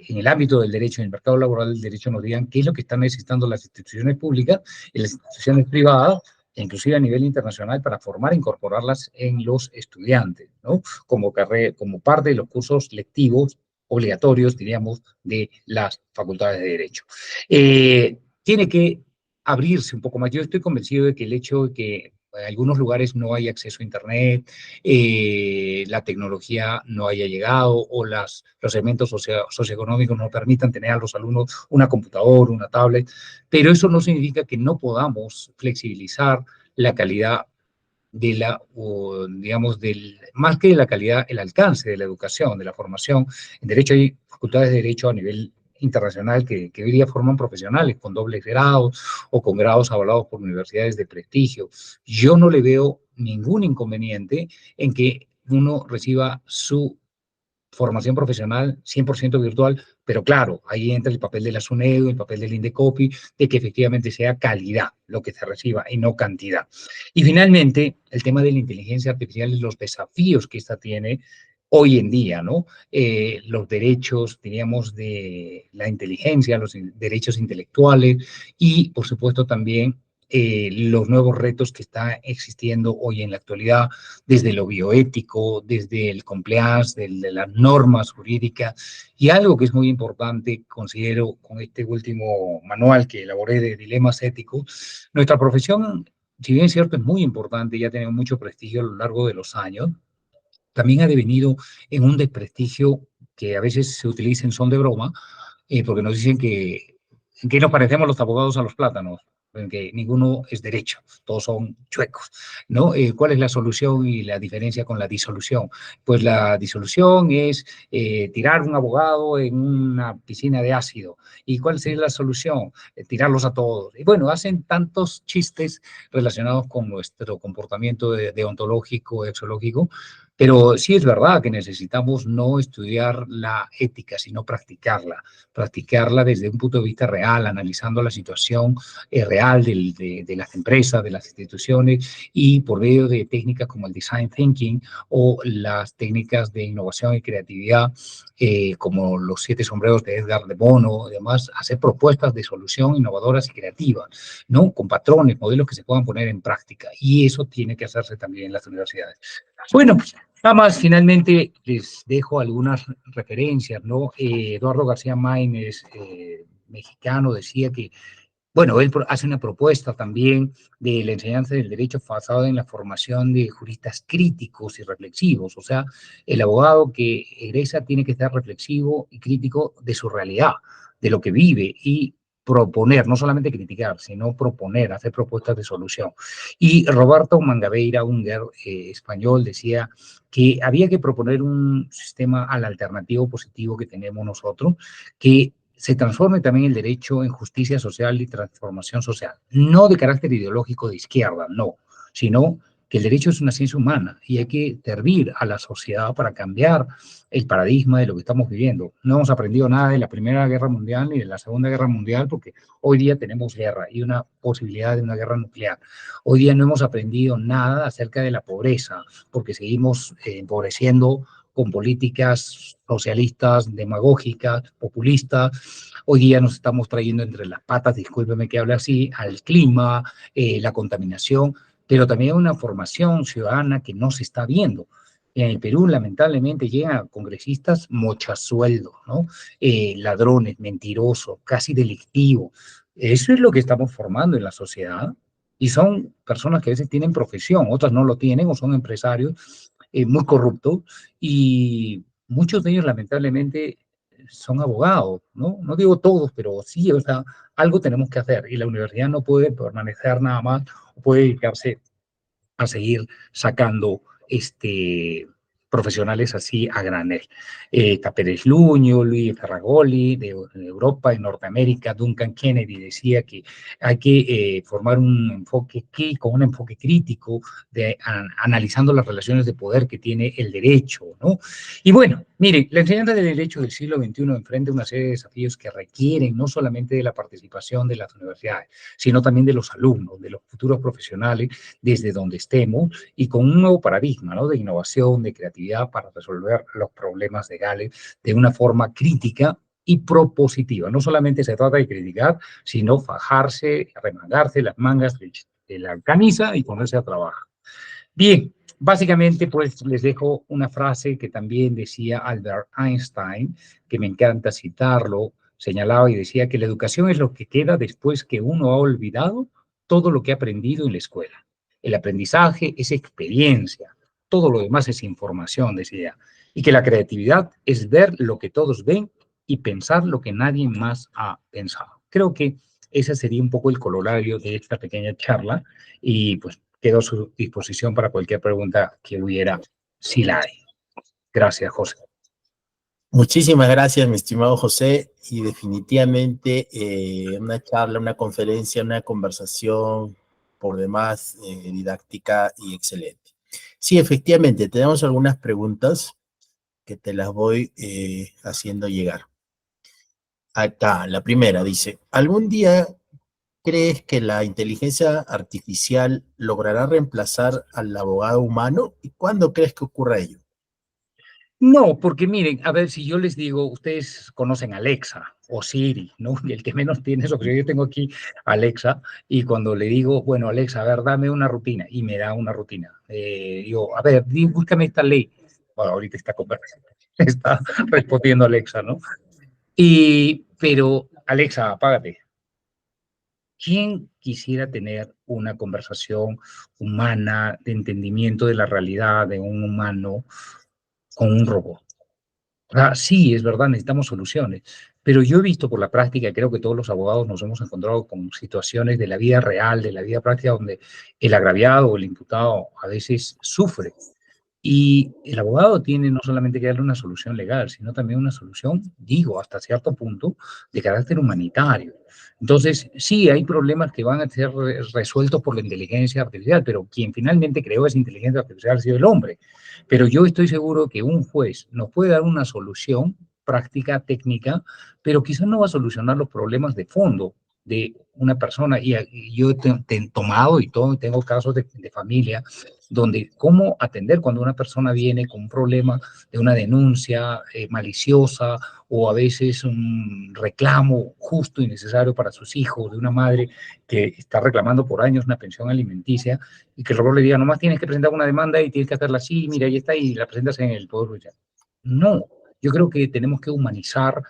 en el ámbito del derecho, en el mercado laboral del derecho, nos digan qué es lo que están necesitando las instituciones públicas y las instituciones privadas, inclusive a nivel internacional, para formar e incorporarlas en los estudiantes, ¿no? Como parte de los cursos lectivos obligatorios, diríamos, de las facultades de Derecho. Tiene que abrirse un poco más. Yo estoy convencido de que el hecho de que en algunos lugares no hay acceso a Internet, la tecnología no haya llegado o los elementos socioeconómicos no permitan tener a los alumnos una computadora, una tablet, pero eso no significa que no podamos flexibilizar la calidad de digamos, más que de la calidad, el alcance de la educación, de la formación. En Derecho hay facultades de Derecho a nivel internacional que hoy día forman profesionales con dobles grados o con grados avalados por universidades de prestigio. Yo no le veo ningún inconveniente en que uno reciba su formación profesional 100% virtual, pero claro, ahí entra el papel de la SUNEDU, el papel del INDECOPI, de que efectivamente sea calidad lo que se reciba y no cantidad. Y finalmente, el tema de la inteligencia artificial y los desafíos que esta tiene hoy en día, ¿no? Los derechos, diríamos, de la inteligencia, los derechos intelectuales y, por supuesto, también los nuevos retos que están existiendo hoy en la actualidad, desde lo bioético, desde el compliance, desde las normas jurídicas, y algo que es muy importante, considero, con este último manual que elaboré de dilemas éticos, nuestra profesión si bien es cierto, es muy importante y ha tenido mucho prestigio a lo largo de los años, también ha devenido en un desprestigio que a veces se utiliza en son de broma, porque nos dicen que, ¿en qué nos parecemos los abogados a los plátanos? En que ninguno es derecho, todos son chuecos, ¿no? ¿Cuál es la solución y la diferencia con la disolución? Pues la disolución es tirar un abogado en una piscina de ácido. ¿Y cuál sería la solución? Tirarlos a todos. Y bueno, hacen tantos chistes relacionados con nuestro comportamiento deontológico, exológico, pero sí es verdad que necesitamos no estudiar la ética, sino practicarla desde un punto de vista real, analizando la situación real de las empresas, de las instituciones y por medio de técnicas como el design thinking o las técnicas de innovación y creatividad, como los 7 sombreros de Edgar de Bono, además, hacer propuestas de solución innovadoras y creativas, ¿no? Con patrones, modelos que se puedan poner en práctica. Y eso tiene que hacerse también en las universidades. Bueno, nada más, finalmente les dejo algunas referencias, ¿no? Eduardo García Maínez, mexicano, decía que, bueno, él hace una propuesta también de la enseñanza del derecho basada en la formación de juristas críticos y reflexivos. O sea, el abogado que egresa tiene que estar reflexivo y crítico de su realidad, de lo que vive y proponer, no solamente criticar, sino proponer, hacer propuestas de solución. Y Roberto Mangabeira, un español, decía que había que proponer un sistema al alternativo positivo que tenemos nosotros, que se transforme también el derecho en justicia social y transformación social, no de carácter ideológico de izquierda, no, sino que el derecho es una ciencia humana y hay que servir a la sociedad para cambiar el paradigma de lo que estamos viviendo. No hemos aprendido nada de la Primera Guerra Mundial ni de la Segunda Guerra Mundial porque hoy día tenemos guerra y una posibilidad de una guerra nuclear. Hoy día no hemos aprendido nada acerca de la pobreza porque seguimos empobreciendo con políticas socialistas, demagógicas, populistas. Hoy día nos estamos trayendo entre las patas, discúlpeme que hable así, al clima, la contaminación, pero también una formación ciudadana que no se está viendo. En el Perú, lamentablemente, llegan congresistas mochasueldos, ¿no? Ladrones, mentirosos, casi delictivos. Eso es lo que estamos formando en la sociedad. Y son personas que a veces tienen profesión, otras no lo tienen o son empresarios muy corruptos y muchos de ellos lamentablemente son abogados, ¿no? No digo todos, pero sí, o sea, algo tenemos que hacer y la universidad no puede permanecer nada más, puede dedicarse a seguir sacando profesionales así a granel. Pérez Luño, Luis Ferragoli, de Europa y Norteamérica, Duncan Kennedy decía que hay que formar un enfoque con un enfoque crítico, analizando las relaciones de poder que tiene el derecho, ¿no? Y bueno, miren, la enseñanza del derecho del siglo XXI enfrenta una serie de desafíos que requieren no solamente de la participación de las universidades, sino también de los alumnos, de los futuros profesionales, desde donde estemos y con un nuevo paradigma, ¿no? De innovación, de creatividad para resolver los problemas legales de una forma crítica y propositiva. No solamente se trata de criticar, sino fajarse, remangarse las mangas de la camisa y ponerse a trabajar. Bien, básicamente pues les dejo una frase que también decía Albert Einstein, que me encanta citarlo, señalaba y decía que la educación es lo que queda después que uno ha olvidado todo lo que ha aprendido en la escuela. El aprendizaje es experiencia, todo lo demás es información, decía, y que la creatividad es ver lo que todos ven y pensar lo que nadie más ha pensado. Creo que ese sería un poco el corolario de esta pequeña charla y pues quedo a su disposición para cualquier pregunta que hubiera, si la hay. Gracias, José. Muchísimas gracias, mi estimado José, y definitivamente una charla, una conferencia, una conversación por demás didáctica y excelente. Sí, efectivamente, tenemos algunas preguntas que te las voy haciendo llegar. Acá, la primera dice, ¿algún día crees que la inteligencia artificial logrará reemplazar al abogado humano? ¿Y cuándo crees que ocurra ello? No, porque miren, a ver, si yo les digo, ustedes conocen Alexa o Siri, ¿no? Y el que menos tiene eso, yo tengo aquí Alexa, y cuando le digo, bueno, Alexa, a ver, dame una rutina, y me da una rutina. Digo, a ver, búscame esta ley. Bueno, ahorita está, está respondiendo Alexa, ¿no? Pero, Alexa, apágate. ¿Quién quisiera tener una conversación humana de entendimiento de la realidad de un humano con un robot? Sí, es verdad, necesitamos soluciones, pero yo he visto por la práctica, creo que todos los abogados nos hemos encontrado con situaciones de la vida real, de la vida práctica, donde el agraviado o el imputado a veces sufre. Y el abogado tiene no solamente que darle una solución legal, sino también una solución, digo, hasta cierto punto, de carácter humanitario. Entonces, sí, hay problemas que van a ser resueltos por la inteligencia artificial, pero quien finalmente creó esa inteligencia artificial ha sido el hombre. Pero yo estoy seguro que un juez nos puede dar una solución práctica, técnica, pero quizás no va a solucionar los problemas de fondo de una persona. Y yo he tomado y todo, tengo casos de familia donde cómo atender cuando una persona viene con un problema de una denuncia maliciosa o a veces un reclamo justo y necesario para sus hijos, de una madre que está reclamando por años una pensión alimenticia y que el robot le diga, nomás tienes que presentar una demanda y tienes que hacerla así, mira, ahí está, y la presentas en el Poder Judicial. No, yo creo que tenemos que humanizar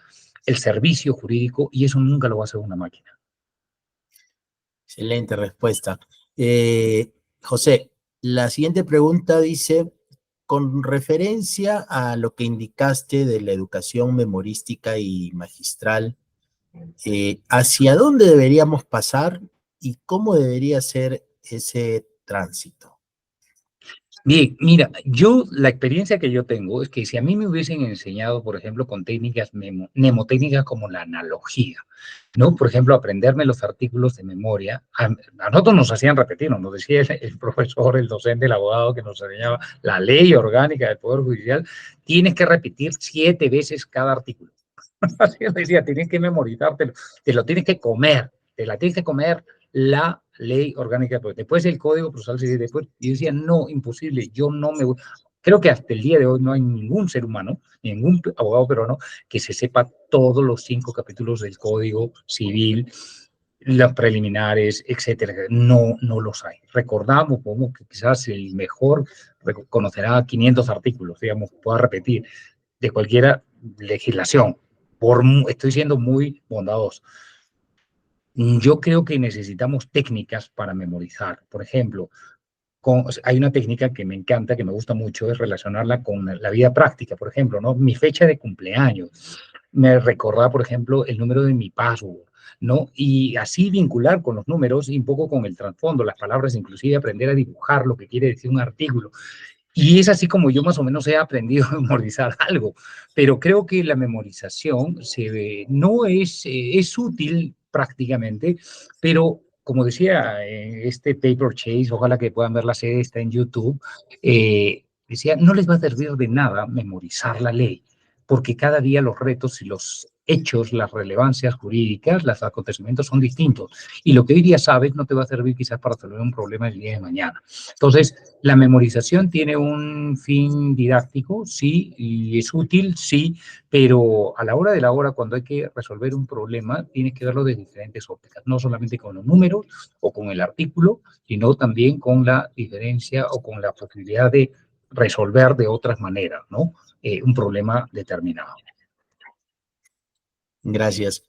el servicio jurídico y eso nunca lo va a hacer una máquina. Excelente respuesta. José, la siguiente pregunta dice, con referencia a lo que indicaste de la educación memorística y magistral, ¿hacia dónde deberíamos pasar y cómo debería ser ese tránsito? Bien, mira, yo la experiencia que yo tengo es que si a mí me hubiesen enseñado, por ejemplo, con técnicas mnemotécnicas como la analogía, ¿no? Por ejemplo, aprenderme los artículos de memoria, a nosotros nos hacían repetir, nos decía el profesor, el docente, el abogado que nos enseñaba la ley orgánica del Poder Judicial, tienes que repetir 7 veces cada artículo. Así decía, tienes que memorizártelo, te lo tienes que comer, te la tienes que comer la ley orgánica, pues después el código procesal civil, después, y yo decía, no, imposible, yo no me voy. Creo que hasta el día de hoy no hay ningún ser humano, ningún abogado peruano que se sepa todos los 5 capítulos del Código Civil, los preliminares, etcétera. No, no los hay. Recordamos como que quizás el mejor conocerá 500 artículos, digamos, pueda repetir de cualquier legislación. Estoy siendo muy bondadoso. Yo creo que necesitamos técnicas para memorizar. Por ejemplo, hay una técnica que me encanta, que me gusta mucho, es relacionarla con la vida práctica. Por ejemplo, ¿no? Mi fecha de cumpleaños. Me recordaba, por ejemplo, el número de mi password, ¿no? Y así vincular con los números y un poco con el trasfondo, las palabras, inclusive aprender a dibujar lo que quiere decir un artículo. Y es así como yo más o menos he aprendido a memorizar algo, pero creo que la memorización no es útil prácticamente, pero como decía este Paper Chase, ojalá que puedan ver la serie, está en YouTube, decía, no les va a servir de nada memorizar la ley, porque cada día los retos y los hechos, las relevancias jurídicas, los acontecimientos son distintos. Y lo que hoy día sabes no te va a servir quizás para resolver un problema el día de mañana. Entonces, la memorización tiene un fin didáctico, sí, y es útil, sí, pero a la hora de la hora, cuando hay que resolver un problema, tienes que verlo de diferentes ópticas, no solamente con los números o con el artículo, sino también con la diferencia o con la posibilidad de resolver de otras maneras, ¿no? Un problema determinado. Gracias.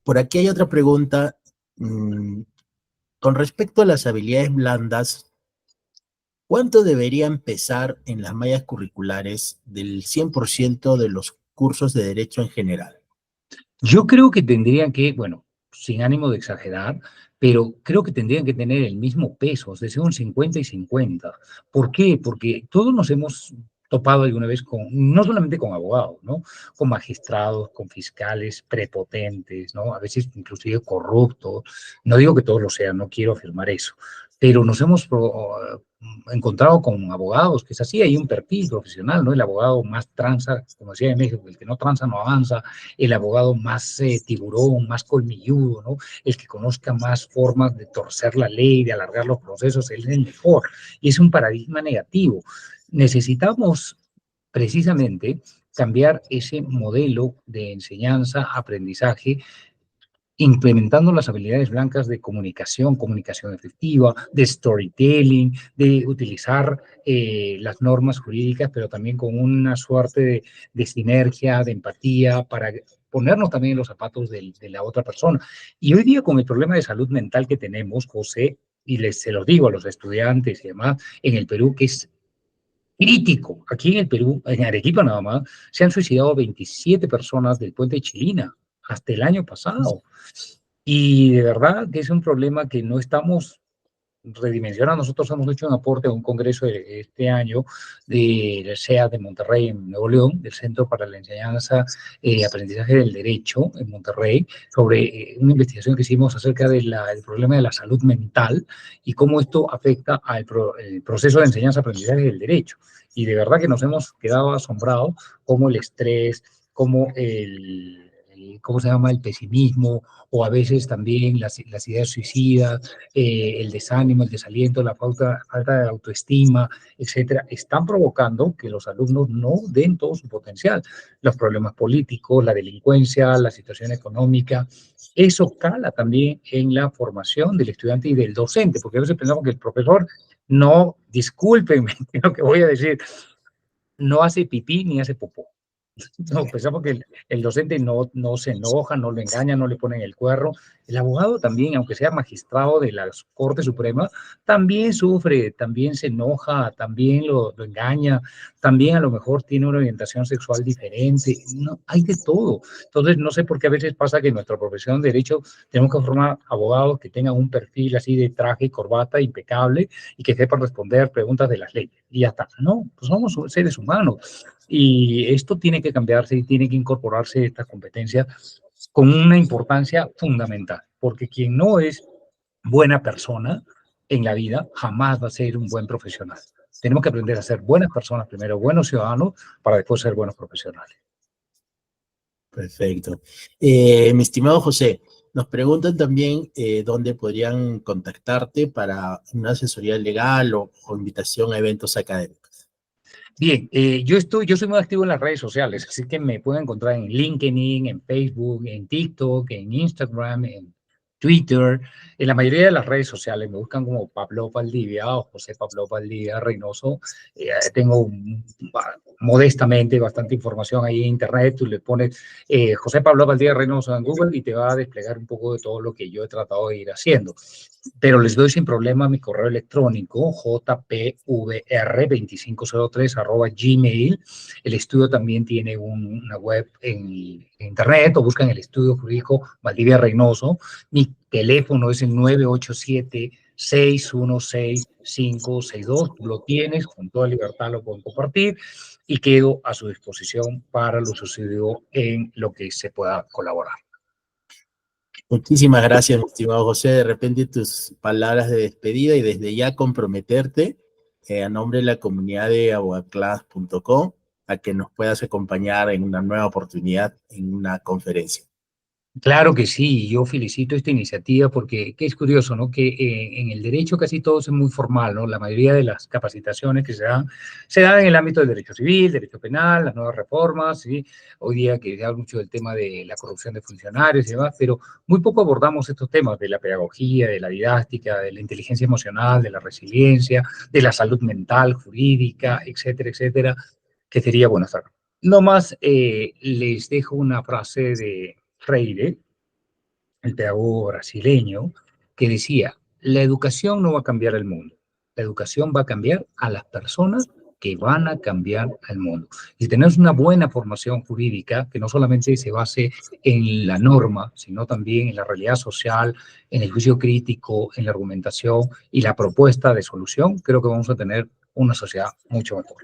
Por aquí hay otra pregunta. Con respecto a las habilidades blandas, ¿cuánto debería empezar en las mallas curriculares del 100% de los cursos de derecho en general? Yo creo que tendrían que, bueno, sin ánimo de exagerar, pero creo que tendrían que tener el mismo peso, es decir, un 50 y 50. ¿Por qué? Porque todos nos hemos topado alguna vez con, no solamente con abogados, ¿no? Con magistrados, con fiscales prepotentes, ¿no? A veces inclusive corruptos. No digo que todos lo sean, no quiero afirmar eso, pero nos hemos encontrado con abogados, que es así, hay un perfil profesional, ¿no? El abogado más tranza, como decía en México, el que no tranza no avanza, el abogado más tiburón, más colmilludo, ¿no? El que conozca más formas de torcer la ley, de alargar los procesos, él es el mejor. Y es un paradigma negativo. Necesitamos precisamente cambiar ese modelo de enseñanza, aprendizaje, implementando las habilidades blancas de comunicación, comunicación efectiva, de storytelling, de utilizar las normas jurídicas, pero también con una suerte de sinergia, de empatía, para ponernos también en los zapatos de la otra persona. Y hoy día con el problema de salud mental que tenemos, José, y se lo digo a los estudiantes y demás, en el Perú, que es crítico. Aquí en el Perú, en Arequipa nada más, se han suicidado 27 personas del puente de Chilina hasta el año pasado. Y de verdad que es un problema que no estamos redimensionado. Nosotros hemos hecho un aporte a un congreso este año del CEA de Monterrey, en Nuevo León, del Centro para la Enseñanza y Aprendizaje del Derecho en Monterrey, sobre una investigación que hicimos acerca del problema de la salud mental y cómo esto afecta al el proceso de enseñanza-aprendizaje del derecho. Y de verdad que nos hemos quedado asombrados cómo el estrés, cómo ¿cómo se llama? El pesimismo, o a veces también las ideas suicidas, el desánimo, el desaliento, la falta de autoestima, etcétera, están provocando que los alumnos no den todo su potencial. Los problemas políticos, la delincuencia, la situación económica, eso cala también en la formación del estudiante y del docente, porque a veces pensamos que el profesor no, discúlpenme lo que voy a decir, no hace pipí ni hace popó. No, pensamos que el docente no se enoja, no lo engaña, no le ponen el cuerno. El abogado también, aunque sea magistrado de la Corte Suprema, también sufre, también se enoja, también lo engaña, también a lo mejor tiene una orientación sexual diferente. No, hay de todo. Entonces, no sé por qué a veces pasa que en nuestra profesión de derecho tenemos que formar abogados que tengan un perfil así de traje y corbata impecable y que sepan responder preguntas de las leyes. Y ya está. No, pues somos seres humanos. Y esto tiene que cambiarse y tiene que incorporarse esta competencia con una importancia fundamental, porque quien no es buena persona en la vida jamás va a ser un buen profesional. Tenemos que aprender a ser buenas personas primero, buenos ciudadanos, para después ser buenos profesionales. Perfecto. Mi estimado José, nos preguntan también dónde podrían contactarte para una asesoría legal o invitación a eventos académicos. Bien, yo soy muy activo en las redes sociales, así que me pueden encontrar en LinkedIn, en Facebook, en TikTok, en Instagram, en Twitter, en la mayoría de las redes sociales. Me buscan como Pablo Valdivia o José Pablo Valdivia Reynoso. Tengo modestamente bastante información ahí en internet. Tú le pones José Pablo Valdivia Reynoso en Google y te va a desplegar un poco de todo lo que yo he tratado de ir haciendo. Pero les doy sin problema mi correo electrónico, jpvr2503@gmail. El estudio también tiene una web en internet, o buscan el estudio jurídico Valdivia Reynoso. Mi teléfono es el 987-616-562. Tú lo tienes, con toda libertad lo pueden compartir y quedo a su disposición para lo sucedido en lo que se pueda colaborar. Muchísimas gracias, mi estimado José. De repente tus palabras de despedida y desde ya comprometerte a nombre de la comunidad de abogaclass.com a que nos puedas acompañar en una nueva oportunidad en una conferencia. Claro que sí, yo felicito esta iniciativa porque que es curioso, ¿no? Que en el derecho casi todo es muy formal, ¿no? La mayoría de las capacitaciones que se dan en el ámbito del derecho civil, derecho penal, las nuevas reformas, ¿sí? Hoy día que se habla mucho del tema de la corrupción de funcionarios y demás, pero muy poco abordamos estos temas de la pedagogía, de la didáctica, de la inteligencia emocional, de la resiliencia, de la salud mental, jurídica, etcétera, etcétera, que sería bueno hacer. No más les dejo una frase de Freire, el pedagogo brasileño, que decía, la educación no va a cambiar el mundo, la educación va a cambiar a las personas que van a cambiar al mundo. Y tenemos una buena formación jurídica que no solamente se base en la norma, sino también en la realidad social, en el juicio crítico, en la argumentación y la propuesta de solución, creo que vamos a tener una sociedad mucho mejor.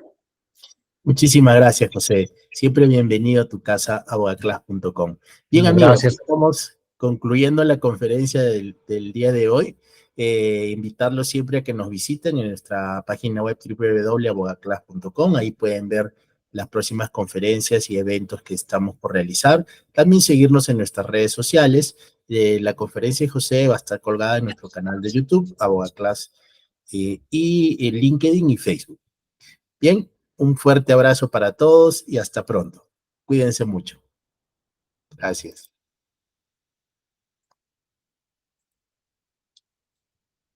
Muchísimas gracias, José. Siempre bienvenido a tu casa, abogaclass.com. Bien, amigos, Gracias. estamos concluyendo la conferencia del día de hoy. Invitarlos siempre a que nos visiten en nuestra página web www.abogaclass.com. Ahí pueden ver las próximas conferencias y eventos que estamos por realizar. También seguirnos en nuestras redes sociales. La conferencia de José va a estar colgada en nuestro canal de YouTube, Abogaclass, y en LinkedIn y Facebook. Bien, un fuerte abrazo para todos y hasta pronto. Cuídense mucho. Gracias.